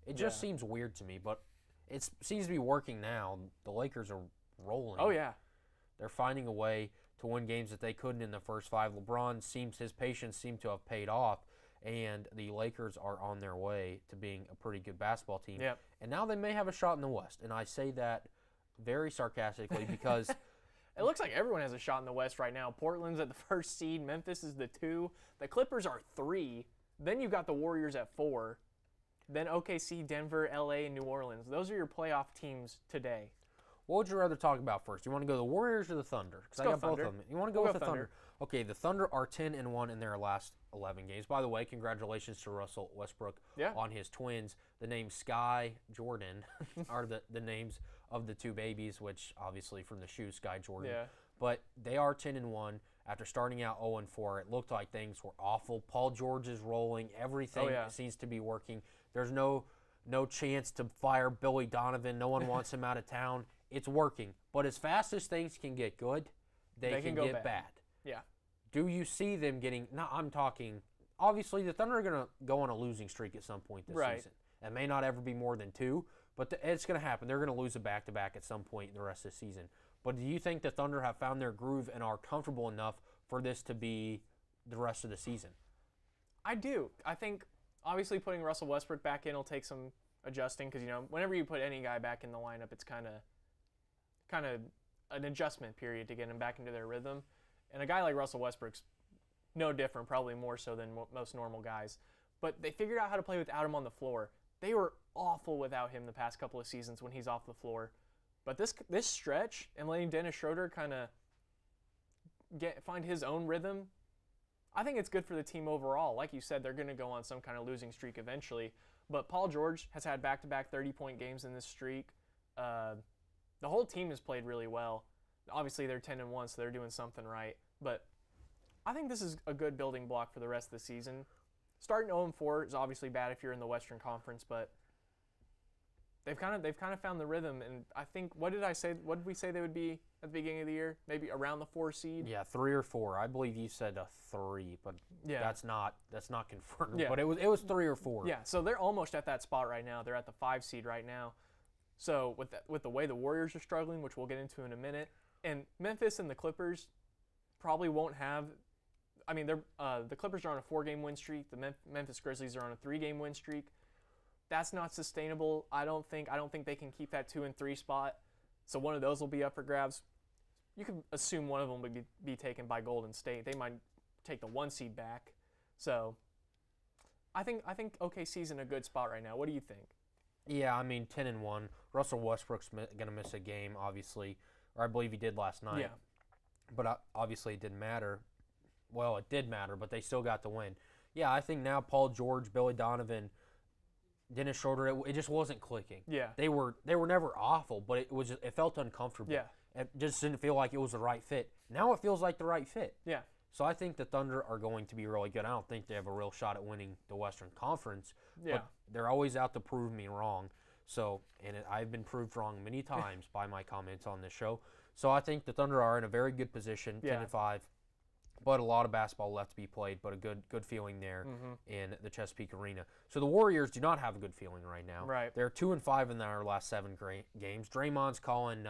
It just seems weird to me, but it seems to be working now. The Lakers are rolling. Oh, yeah. They're finding a way to win games that they couldn't in the first 5. His patience seemed to have paid off, and the Lakers are on their way to being a pretty good basketball team. Yep. And now they may have a shot in the West, and I say that very sarcastically because it looks like everyone has a shot in the West right now. Portland's at the 1st seed. Memphis is the 2. The Clippers are 3. Then you've got the Warriors at 4. Then OKC, Denver, LA, and New Orleans. Those are your playoff teams today. What would you rather talk about first? You want to go the Warriors or the Thunder? Because I got both of them. You want to go with the Thunder? Okay, the Thunder are 10-1 in their last 11 games. By the way, congratulations to Russell Westbrook on his twins. The names Sky Jordan are the names of the 2 babies, which obviously from the shoe Sky Jordan. Yeah. But they are 10-1 after starting out 0-4. It looked like things were awful. Paul George is rolling. Everything seems to be working. There's no chance to fire Billy Donovan. No one wants him out of town. It's working. But as fast as things can get good, they can get bad. Yeah. Do you see them getting – no, I'm talking – obviously the Thunder are going to go on a losing streak at some point this season. It may not ever be more than 2, but it's going to happen. They're going to lose a back-to-back at some point in the rest of the season. But do you think the Thunder have found their groove and are comfortable enough for this to be the rest of the season? I do. I think obviously putting Russell Westbrook back in will take some adjusting because, whenever you put any guy back in the lineup, it's kind of an adjustment period to get them back into their rhythm. And a guy like Russell Westbrook's no different, probably more so than most normal guys. But they figured out how to play without him on the floor. They were awful without him the past couple of seasons when he's off the floor. But this stretch and letting Dennis Schroeder kind of find his own rhythm, I think it's good for the team overall. Like you said, they're going to go on some kind of losing streak eventually. But Paul George has had back-to-back 30-point games in this streak. The whole team has played really well. Obviously, they're 10-1, so they're doing something right. But I think this is a good building block for the rest of the season. Starting 0-4 is obviously bad if you're in the Western Conference, but they've kind of found the rhythm. And I think what did we say they would be at the beginning of the year? Maybe around the 4 seed. Yeah, 3 or 4. I believe you said a 3, but that's not confirmed. Yeah. But it was 3 or 4. Yeah, so they're almost at that spot right now. They're at the 5 seed right now. So with the way the Warriors are struggling, which we'll get into in a minute, and Memphis and the Clippers probably won't have. I mean, the Clippers are on a 4-game win streak. The Memphis Grizzlies are on a 3-game win streak. That's not sustainable. I don't think they can keep that 2 and 3 spot. So one of those will be up for grabs. You could assume one of them would be taken by Golden State. They might take the 1 seed back. So I think OKC's in a good spot right now. What do you think? Yeah, I mean 10-1. Russell Westbrook's going to miss a game, obviously, or I believe he did last night. Yeah. But obviously it didn't matter. Well, it did matter, but they still got the win. Yeah, I think now Paul George, Billy Donovan, Dennis Schroeder, it just wasn't clicking. Yeah. They were never awful, but it felt uncomfortable. Yeah. It just didn't feel like it was the right fit. Now it feels like the right fit. Yeah. So I think the Thunder are going to be really good. I don't think they have a real shot at winning the Western Conference, but they're always out to prove me wrong. So, and I've been proved wrong many times by my comments on this show. So I think the Thunder are in a very good position, 10-5, but a lot of basketball left to be played, but a good feeling there in the Chesapeake Arena. So the Warriors do not have a good feeling right now. Right. They're 2-5 in their last 7 games. Draymond's calling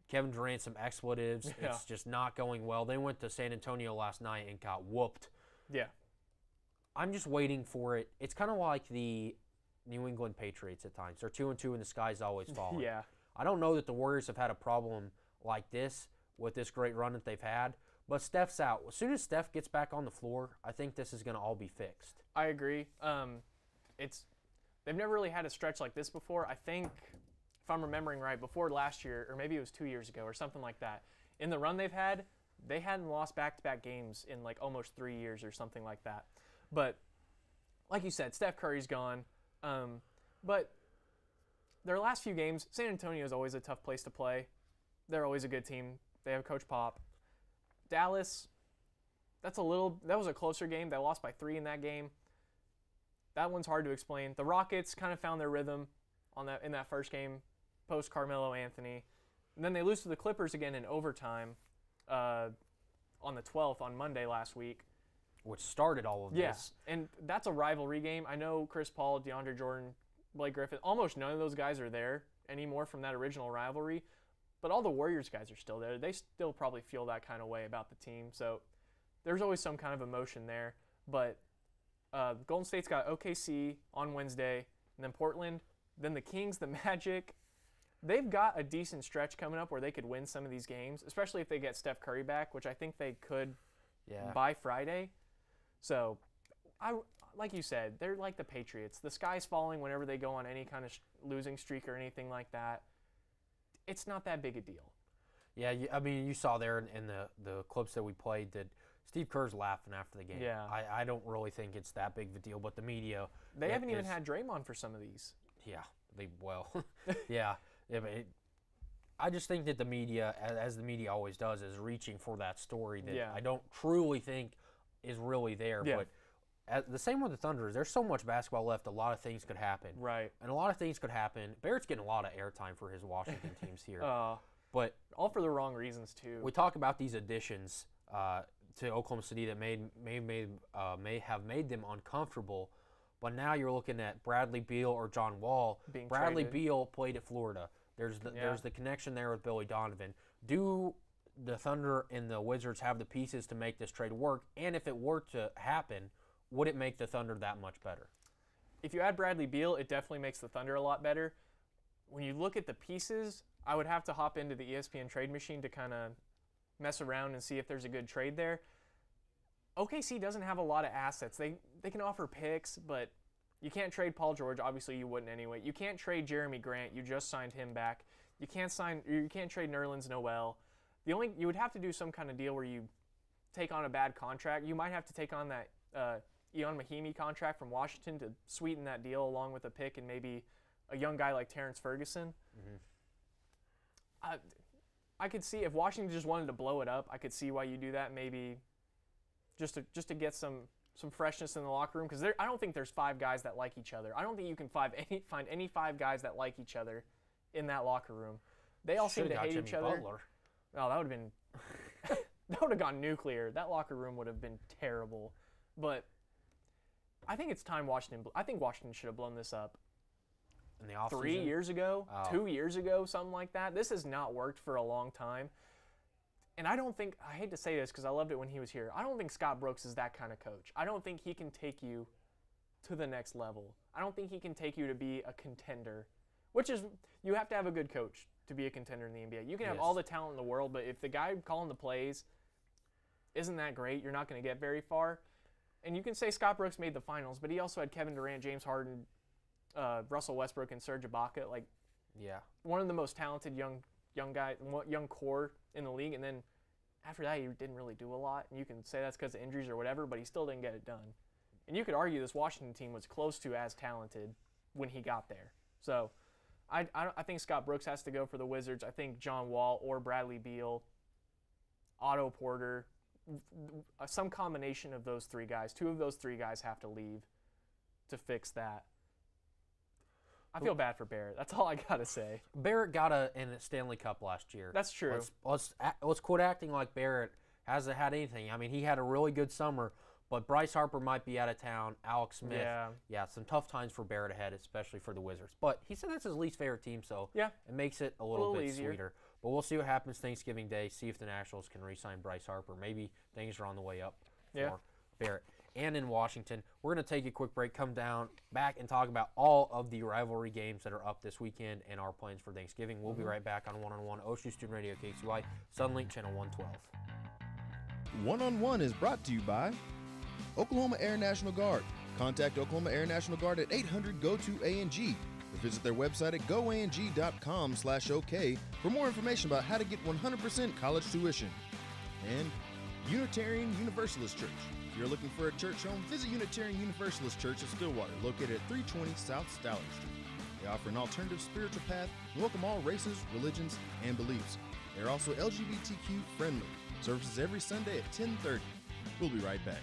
Kevin Durant some expletives. Yeah. It's just not going well. They went to San Antonio last night and got whooped. Yeah. I'm just waiting for it. It's kind of like the New England Patriots at times. They're 2-2 and the sky's always falling. Yeah. I don't know that the Warriors have had a problem like this with this great run that they've had, but Steph's out. As soon as Steph gets back on the floor, I think this is going to all be fixed. I agree. They've never really had a stretch like this before. I think, if I'm remembering right, before last year, or maybe it was 2 years ago or something like that, in the run they've had, they hadn't lost back-to-back games in like almost 3 years or something like that. But like you said, Steph Curry's gone. But their last few games, San Antonio is always a tough place to play. They're always a good team. They have Coach Pop. Dallas, that was a closer game. They lost by 3 in that game. That one's hard to explain. The Rockets kind of found their rhythm in that first game, post Carmelo Anthony. And then they lose to the Clippers again in overtime on the 12th on Monday last week. Which started all of this. And that's a rivalry game. I know Chris Paul, DeAndre Jordan, Blake Griffin, almost none of those guys are there anymore from that original rivalry. But all the Warriors guys are still there. They still probably feel that kind of way about the team. So there's always some kind of emotion there. But Golden State's got OKC on Wednesday, and then Portland, then the Kings, the Magic. They've got a decent stretch coming up where they could win some of these games, especially if they get Steph Curry back, which I think they could by Friday. So, like you said, they're like the Patriots. The sky's falling whenever they go on any kind of losing streak or anything like that. It's not that big a deal. Yeah, I mean, you saw there in the clips that we played that Steve Kerr's laughing after the game. Yeah. I don't really think it's that big of a deal, but the media... They haven't even had Draymond for some of these. Yeah, yeah. But I just think that the media, as the media always does, is reaching for that story that I don't truly think is really there. Yeah. But the same with the Thunder. There's so much basketball left, a lot of things could happen. Right. And a lot of things could happen. Barrett's getting a lot of airtime for his Washington teams here. But all for the wrong reasons, too. We talk about these additions to Oklahoma City that may have made them uncomfortable. But now you're looking at Bradley Beal or John Wall. Bradley Beal played at Florida. There's the connection there with Billy Donovan. Do the Thunder and the Wizards have the pieces to make this trade work? And if it were to happen, would it make the Thunder that much better? If you add Bradley Beal, it definitely makes the Thunder a lot better. When you look at the pieces, I would have to hop into the ESPN trade machine to kind of mess around and see if there's a good trade there. OKC doesn't have a lot of assets. They can offer picks, but you can't trade Paul George. Obviously, you wouldn't anyway. You can't trade Jeremy Grant. You just signed him back. You can't trade Nerlens Noel. You would have to do some kind of deal where you take on a bad contract. You might have to take on that Ian Mahimi contract from Washington to sweeten that deal along with a pick and maybe a young guy like Terrence Ferguson. I could see if Washington just wanted to blow it up, I could see why you do that, maybe just to get some freshness in the locker room, because I don't think there's 5 guys that like each other. I don't think you can find any 5 guys that like each other in that locker room. They all seem to hate each other. Butler. Oh, that would have been that would have gone nuclear. That locker room would have been terrible. But I think it's time Washington should have blown this up. In the offseason? 3 years ago, 2 years ago, something like that. This has not worked for a long time. And I hate to say this because I loved it when he was here. I don't think Scott Brooks is that kind of coach. I don't think he can take you to the next level. I don't think he can take you to be a contender, which is, you have to have a good coach to be a contender in the NBA. You can have all the talent in the world, but if the guy calling the plays isn't that great, you're not going to get very far. And you can say Scott Brooks made the finals, but he also had Kevin Durant, James Harden, Russell Westbrook, and Serge Ibaka. One of the most talented young core in the league. And then after that, he didn't really do a lot. And you can say that's because of injuries or whatever, but he still didn't get it done. And you could argue this Washington team was close to as talented when he got there. So I think Scott Brooks has to go for the Wizards. I think John Wall or Bradley Beal, Otto Porter, some combination of those 3 guys. 2 of those 3 guys have to leave to fix that. I feel bad for Barrett. That's all I gotta say. Barrett got in a Stanley Cup last year. That's true. Let's quit acting like Barrett hasn't had anything. I mean, he had a really good summer, but Bryce Harper might be out of town. Alex Smith. Yeah, some tough times for Barrett ahead, especially for the Wizards. But he said that's his least favorite team, so it makes it a little bit easier. sweeter. But we'll see what happens Thanksgiving Day, see if the Nationals can re-sign Bryce Harper. Maybe things are on the way up for Barrett. And in Washington, we're going to take a quick break, come back and talk about all of the rivalry games that are up this weekend and our plans for Thanksgiving. We'll be right back on One-on-One, OSU Student Radio, KXUI, Sunlink Channel 112. One-on-One is brought to you by Oklahoma Air National Guard. Contact Oklahoma Air National Guard at 800-GO-TO-ANG or visit their website at goang.com/OK for more information about how to get 100% college tuition. And Unitarian Universalist Church. If you're looking for a church home, visit Unitarian Universalist Church of Stillwater, located at 320 South Stallard Street. They offer an alternative spiritual path and welcome all races, religions, and beliefs. They're also LGBTQ friendly. Services every Sunday at 10:30. We'll be right back.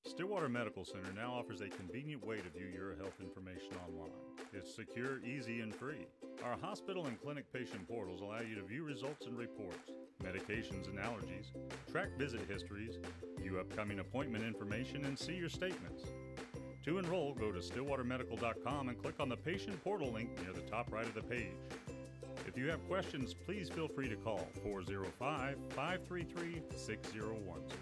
Stillwater Medical Center now offers a convenient way to view your health information online. It's secure, easy, and free. Our hospital and clinic patient portals allow you to view results and reports, medications and allergies, track visit histories, view upcoming appointment information, and see your statements. To enroll, go to stillwatermedical.com and click on the patient portal link near the top right of the page. If you have questions, please feel free to call 405-533-6010.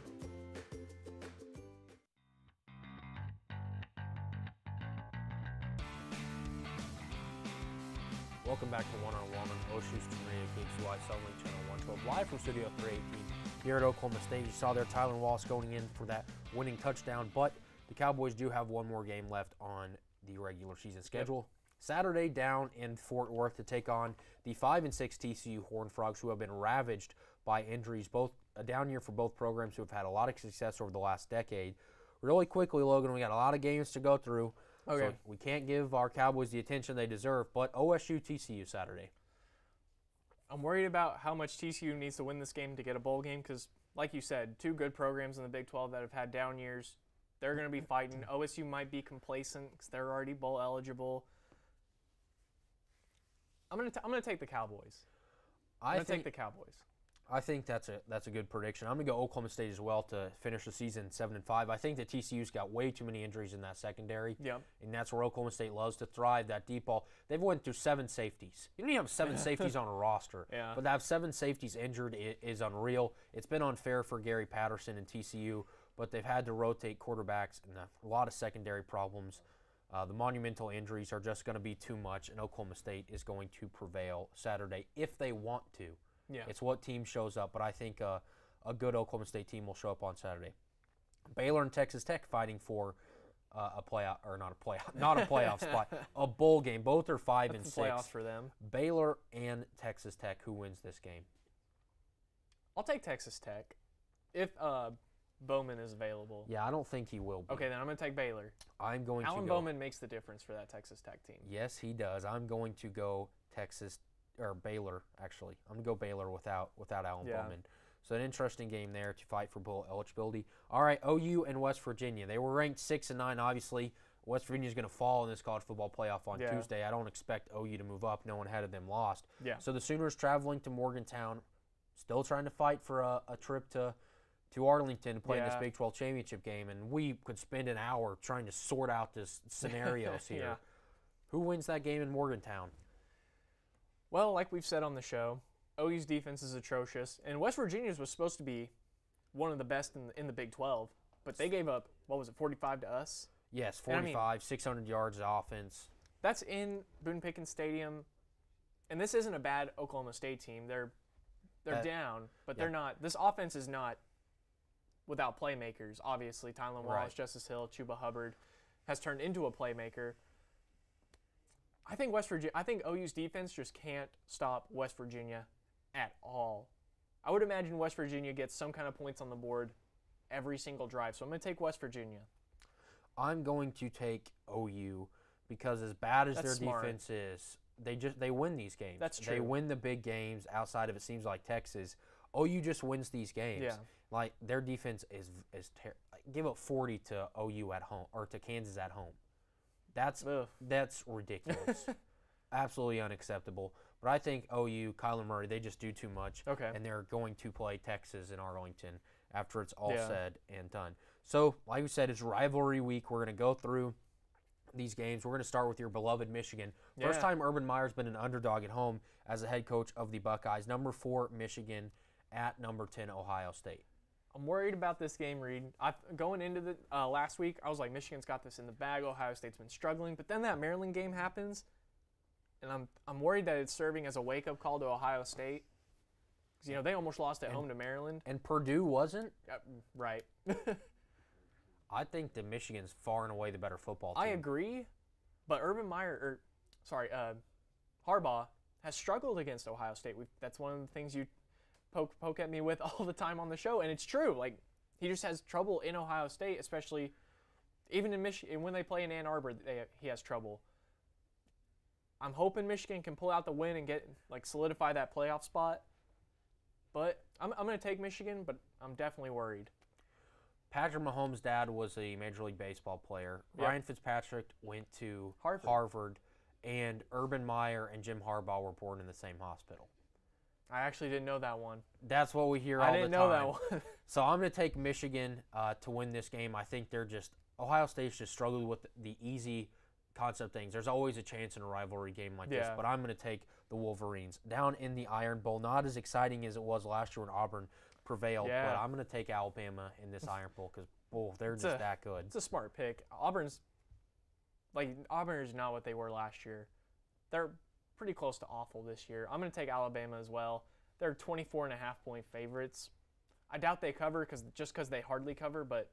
Welcome back to One-on-One on OSU Student Radio, KXUI, Sunlink Channel 112, live from Studio 318 here at Oklahoma State. You saw there Tyler Wallace going in for that winning touchdown, but the Cowboys do have one more game left on the regular season schedule. Saturday down in Fort Worth to take on the 5-6 TCU Horned Frogs, who have been ravaged by injuries. Both a down year for both programs who have had a lot of success over the last decade. Really quickly, Logan, we got a lot of games to go through. Okay. So we can't give our Cowboys the attention they deserve, but OSU TCU Saturday. I'm worried about how much TCU needs to win this game to get a bowl game because, like you said, two good programs in the Big 12 that have had down years. They're going to be fighting. OSU might be complacent because they're already bowl eligible. I'm going to take the Cowboys. I'm going to take the Cowboys. I think that's a good prediction. I'm going to go Oklahoma State as well to finish the season 7-5. I think that TCU's got way too many injuries in that secondary. Yep. And that's where Oklahoma State loves to thrive, that deep ball. They've went through 7 safeties. You don't even have 7 safeties on a roster. Yeah. But to have 7 safeties injured is unreal. It's been unfair for Gary Patterson and TCU, but they've had to rotate quarterbacks and a lot of secondary problems. The monumental injuries are just going to be too much, and Oklahoma State is going to prevail Saturday if they want to. Yeah. It's what team shows up, but I think a good Oklahoma State team will show up on Saturday. Baylor and Texas Tech fighting for a playoff, or not a playoff spot, a bowl game. Both are 5-6. Playoffs for them. Baylor and Texas Tech, who wins this game? I'll take Texas Tech. Bowman is available. Yeah, I don't think he will be. Okay, then I'm going to take Baylor. I'm going to go. Alan Bowman makes the difference for that Texas Tech team. Yes, he does. I'm going to go Baylor, actually. I'm going to go Baylor without Alan Bowman. So an interesting game there to fight for bowl eligibility. All right, OU and West Virginia. They were ranked 6 and 9. Obviously, West Virginia is going to fall in this college football playoff on Tuesday. I don't expect OU to move up. No one ahead of them lost. Yeah. So the Sooners traveling to Morgantown, still trying to fight for a trip to Arlington to play in this Big 12 championship game. And we could spend an hour trying to sort out this scenarios here. Yeah. Who wins that game in Morgantown? Well, like we've said on the show, OU's defense is atrocious, and West Virginia's was supposed to be one of the best in the Big 12, but they gave up, 45 to us? Yes, 45, 600 yards of offense. That's in Boone Pickens Stadium, and this isn't a bad Oklahoma State team. They're down, but they're not. This offense is not without playmakers, obviously. Tylan Wallace, Justice Hill, Chuba Hubbard has turned into a playmaker. I think OU's defense just can't stop West Virginia at all. I would imagine West Virginia gets some kind of points on the board every single drive, so I'm going to take West Virginia. I'm going to take OU because as bad as their defense is, they win these games. That's true. They win the big games outside of it seems like Texas. OU just wins these games. Yeah. Like their defense is terrible. Give up 40 to OU at home or to Kansas at home. That's ridiculous. Absolutely unacceptable. But I think OU, Kyler Murray, they just do too much. Okay. And they're going to play Texas in Arlington after it's all said and done. So, like we said, it's rivalry week. We're going to go through these games. We're going to start with your beloved Michigan. First time Urban Meyer's been an underdog at home as the head coach of the Buckeyes. Number 4, Michigan at number 10, Ohio State. I'm worried about this game, Reed. Going into the last week, I was like, Michigan's got this in the bag. Ohio State's been struggling. But then that Maryland game happens, and I'm worried that it's serving as a wake-up call to Ohio State. Because, they almost lost at home to Maryland. And Purdue wasn't? Right. I think that Michigan's far and away the better football team. I agree, but Harbaugh has struggled against Ohio State. That's one of the things you poke at me with all the time on the show, and it's true. Like, he just has trouble in Ohio State, especially even in Michigan. When they play in Ann Arbor, he has trouble. I'm hoping Michigan can pull out the win and solidify that playoff spot. But I'm going to take Michigan, but I'm definitely worried. Patrick Mahomes' dad was a Major League Baseball player. Yep. Ryan Fitzpatrick went to Harvard, and Urban Meyer and Jim Harbaugh were born in the same hospital. I actually didn't know that one. That's what we hear all the time. I didn't know that one. So I'm going to take Michigan to win this game. I think Ohio State's just struggled with the easy concept things. There's always a chance in a rivalry game like this, but I'm going to take the Wolverines. Down in the Iron Bowl, not as exciting as it was last year when Auburn prevailed, but I'm going to take Alabama in this Iron Bowl because, they're just that good. It's a smart pick. Auburn is not what they were last year. They're pretty close to awful this year. I'm going to take Alabama as well. They're 24.5-point favorites. I doubt they cover because they hardly cover, but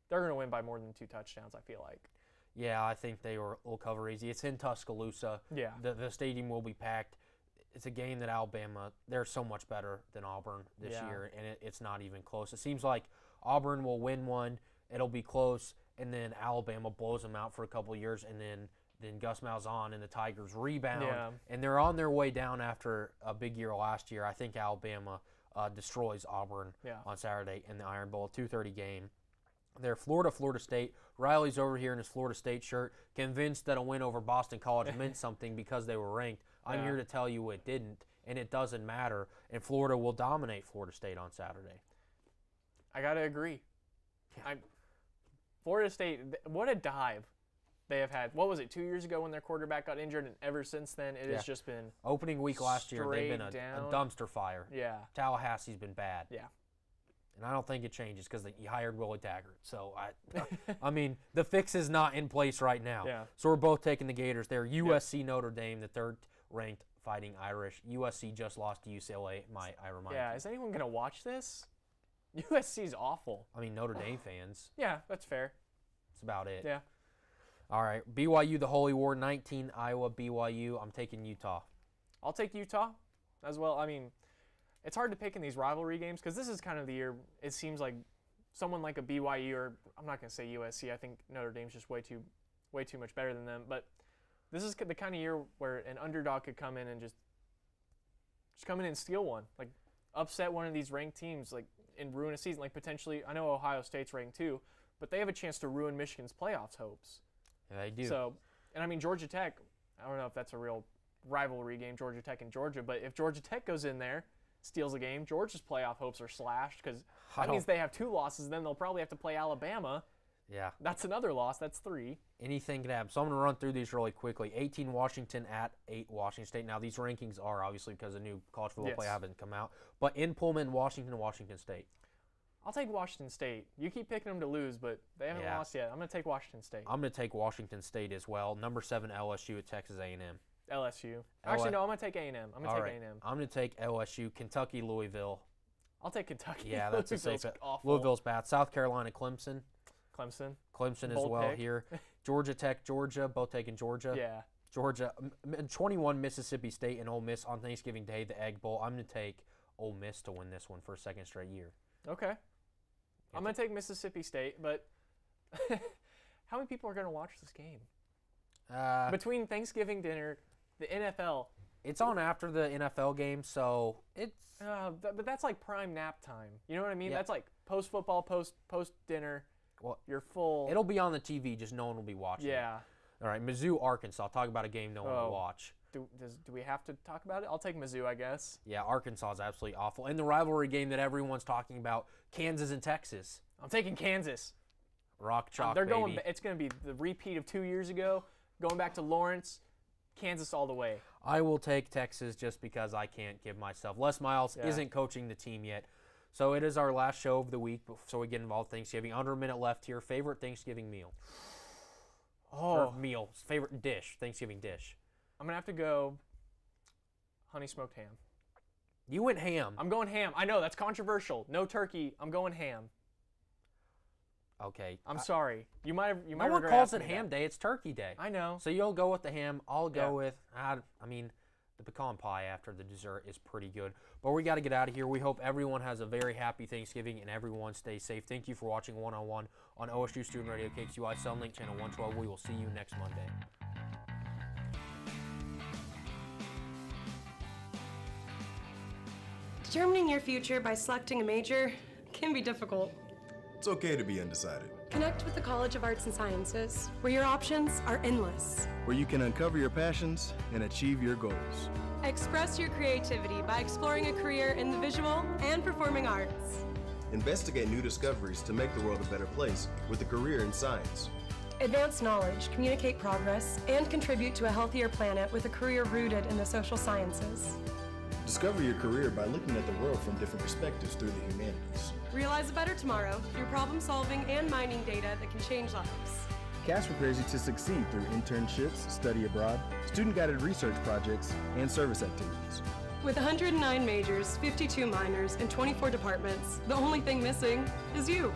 they're going to win by more than 2 touchdowns, I feel like. Yeah, I think they will cover easy. It's in Tuscaloosa. Yeah. The stadium will be packed. It's a game that Alabama, they're so much better than Auburn this year, and it's not even close. It seems like Auburn will win one, it'll be close, and then Alabama blows them out for a couple of years, and then Gus Malzahn and the Tigers rebound, and they're on their way down after a big year last year. I think Alabama destroys Auburn on Saturday in the Iron Bowl, 2:30 game. They're Florida State. Riley's over here in his Florida State shirt, convinced that a win over Boston College meant something because they were ranked. I'm here to tell you it didn't, and it doesn't matter. And Florida will dominate Florida State on Saturday. I got to agree. Florida State, what a dive they have had. What was it, 2 years ago when their quarterback got injured, and ever since then it has just been opening week last year, they've been a dumpster fire. Yeah. Tallahassee's been bad. Yeah. And I don't think it changes because you hired Willie Taggart. So, I mean, the fix is not in place right now. Yeah. So we're both taking the Gators there. USC, Notre Dame, the third-ranked Fighting Irish. USC just lost to UCLA, I remind you. Yeah, is anyone going to watch this? USC's awful. I mean, Notre Dame fans. Yeah, that's fair. That's about it. Yeah. All right, BYU, the Holy War, 19, Iowa, BYU. I'm taking Utah. I'll take Utah as well. I mean, it's hard to pick in these rivalry games because this is kind of the year it seems like someone like a BYU, or I'm not going to say USC. I think Notre Dame's just way too much better than them. But this is the kind of year where an underdog could come in and just come in and steal one, like upset one of these ranked teams, like and ruin a season. Like potentially, I know Ohio State's ranked too, but they have a chance to ruin Michigan's playoffs hopes. Yeah, they do. So, and I mean Georgia Tech. I don't know if that's a real rivalry game, Georgia Tech and Georgia, but if Georgia Tech goes in there, steals a game, Georgia's playoff hopes are slashed because that means they have 2 losses. Then they'll probably have to play Alabama. Yeah. That's another loss. That's 3. Anything can happen. So I'm going to run through these really quickly. 18 Washington at 8 Washington State. Now these rankings are obviously because the new college football play haven't come out. But in Pullman, Washington State. I'll take Washington State. You keep picking them to lose, but they haven't lost yet. I'm going to take Washington State. I'm going to take Washington State as well. Number 7 LSU at Texas A&M. LSU. Actually, no, I'm going to take A&M. I'm going to take A&M. I'm going to take LSU. Kentucky, Louisville. I'll take Kentucky. Yeah, that's a safe bet. Awful. Louisville's bad. South Carolina, Clemson. Clemson as well here. Georgia Tech, Georgia, both taking Georgia. Yeah. Georgia, 21 Mississippi State and Ole Miss on Thanksgiving Day, the Egg Bowl. I'm going to take Ole Miss to win this one for a second straight year. Okay. I'm going to take Mississippi State, but how many people are going to watch this game? Between Thanksgiving dinner, the NFL. It's on after the NFL game, so it's... but that's like prime nap time. You know what I mean? Yeah. That's like post-football, post-dinner. Well, you're full. It'll be on the TV, just no one will be watching. Yeah. All right, Mizzou, Arkansas. Talk about a game no one will watch. Do we have to talk about it? I'll take Mizzou, I guess. Yeah, Arkansas is absolutely awful. And the rivalry game that everyone's talking about, Kansas and Texas. I'm taking Kansas. Rock chalk, They're baby. going. It's going to be the repeat of 2 years ago, going back to Lawrence. Kansas all the way. I will take Texas just because I can't give myself. Les Miles isn't coaching the team yet. So it is our last show of the week, so we get involved with Thanksgiving. Under a minute left here. Favorite Thanksgiving meal? Favorite dish, Thanksgiving dish. I'm going to have to go honey smoked ham. You went ham. I'm going ham. I know, that's controversial. No turkey. I'm going ham. Okay. I'm sorry. You might no one calls it ham day. It's turkey day. I know. So you'll go with the ham. I'll go with, I mean, the pecan pie after the dessert is pretty good. But we got to get out of here. We hope everyone has a very happy Thanksgiving and everyone stays safe. Thank you for watching One-on-One on OSU Student Radio, KXUI, Sunlink Channel 112. We will see you next Monday. Determining your future by selecting a major can be difficult. It's okay to be undecided. Connect with the College of Arts and Sciences, where your options are endless. Where you can uncover your passions and achieve your goals. Express your creativity by exploring a career in the visual and performing arts. Investigate new discoveries to make the world a better place with a career in science. Advance knowledge, communicate progress, and contribute to a healthier planet with a career rooted in the social sciences. Discover your career by looking at the world from different perspectives through the humanities. Realize a better tomorrow through problem solving and mining data that can change lives. CAS prepares you to succeed through internships, study abroad, student-guided research projects, and service activities. With 109 majors, 52 minors, and 24 departments, the only thing missing is you.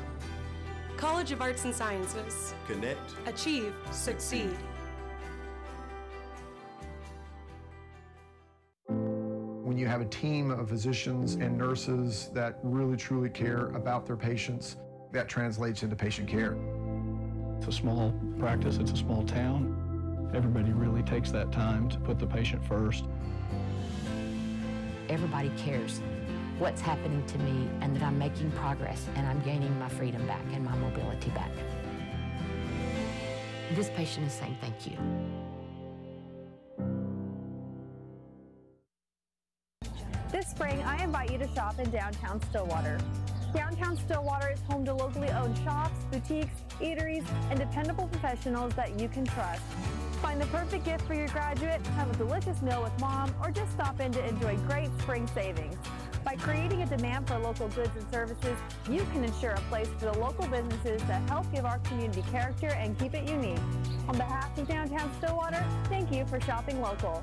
College of Arts and Sciences. Connect. Achieve. Succeed. When you have a team of physicians and nurses that really truly care about their patients, that translates into patient care. It's a small practice, it's a small town. Everybody really takes that time to put the patient first. Everybody cares what's happening to me and that I'm making progress and I'm gaining my freedom back and my mobility back. This patient is saying thank you. This spring, I invite you to shop in downtown Stillwater. Downtown Stillwater is home to locally owned shops, boutiques, eateries, and dependable professionals that you can trust. Find the perfect gift for your graduate, have a delicious meal with mom, or just stop in to enjoy great spring savings. By creating a demand for local goods and services, you can ensure a place for the local businesses that help give our community character and keep it unique. On behalf of downtown Stillwater, thank you for shopping local.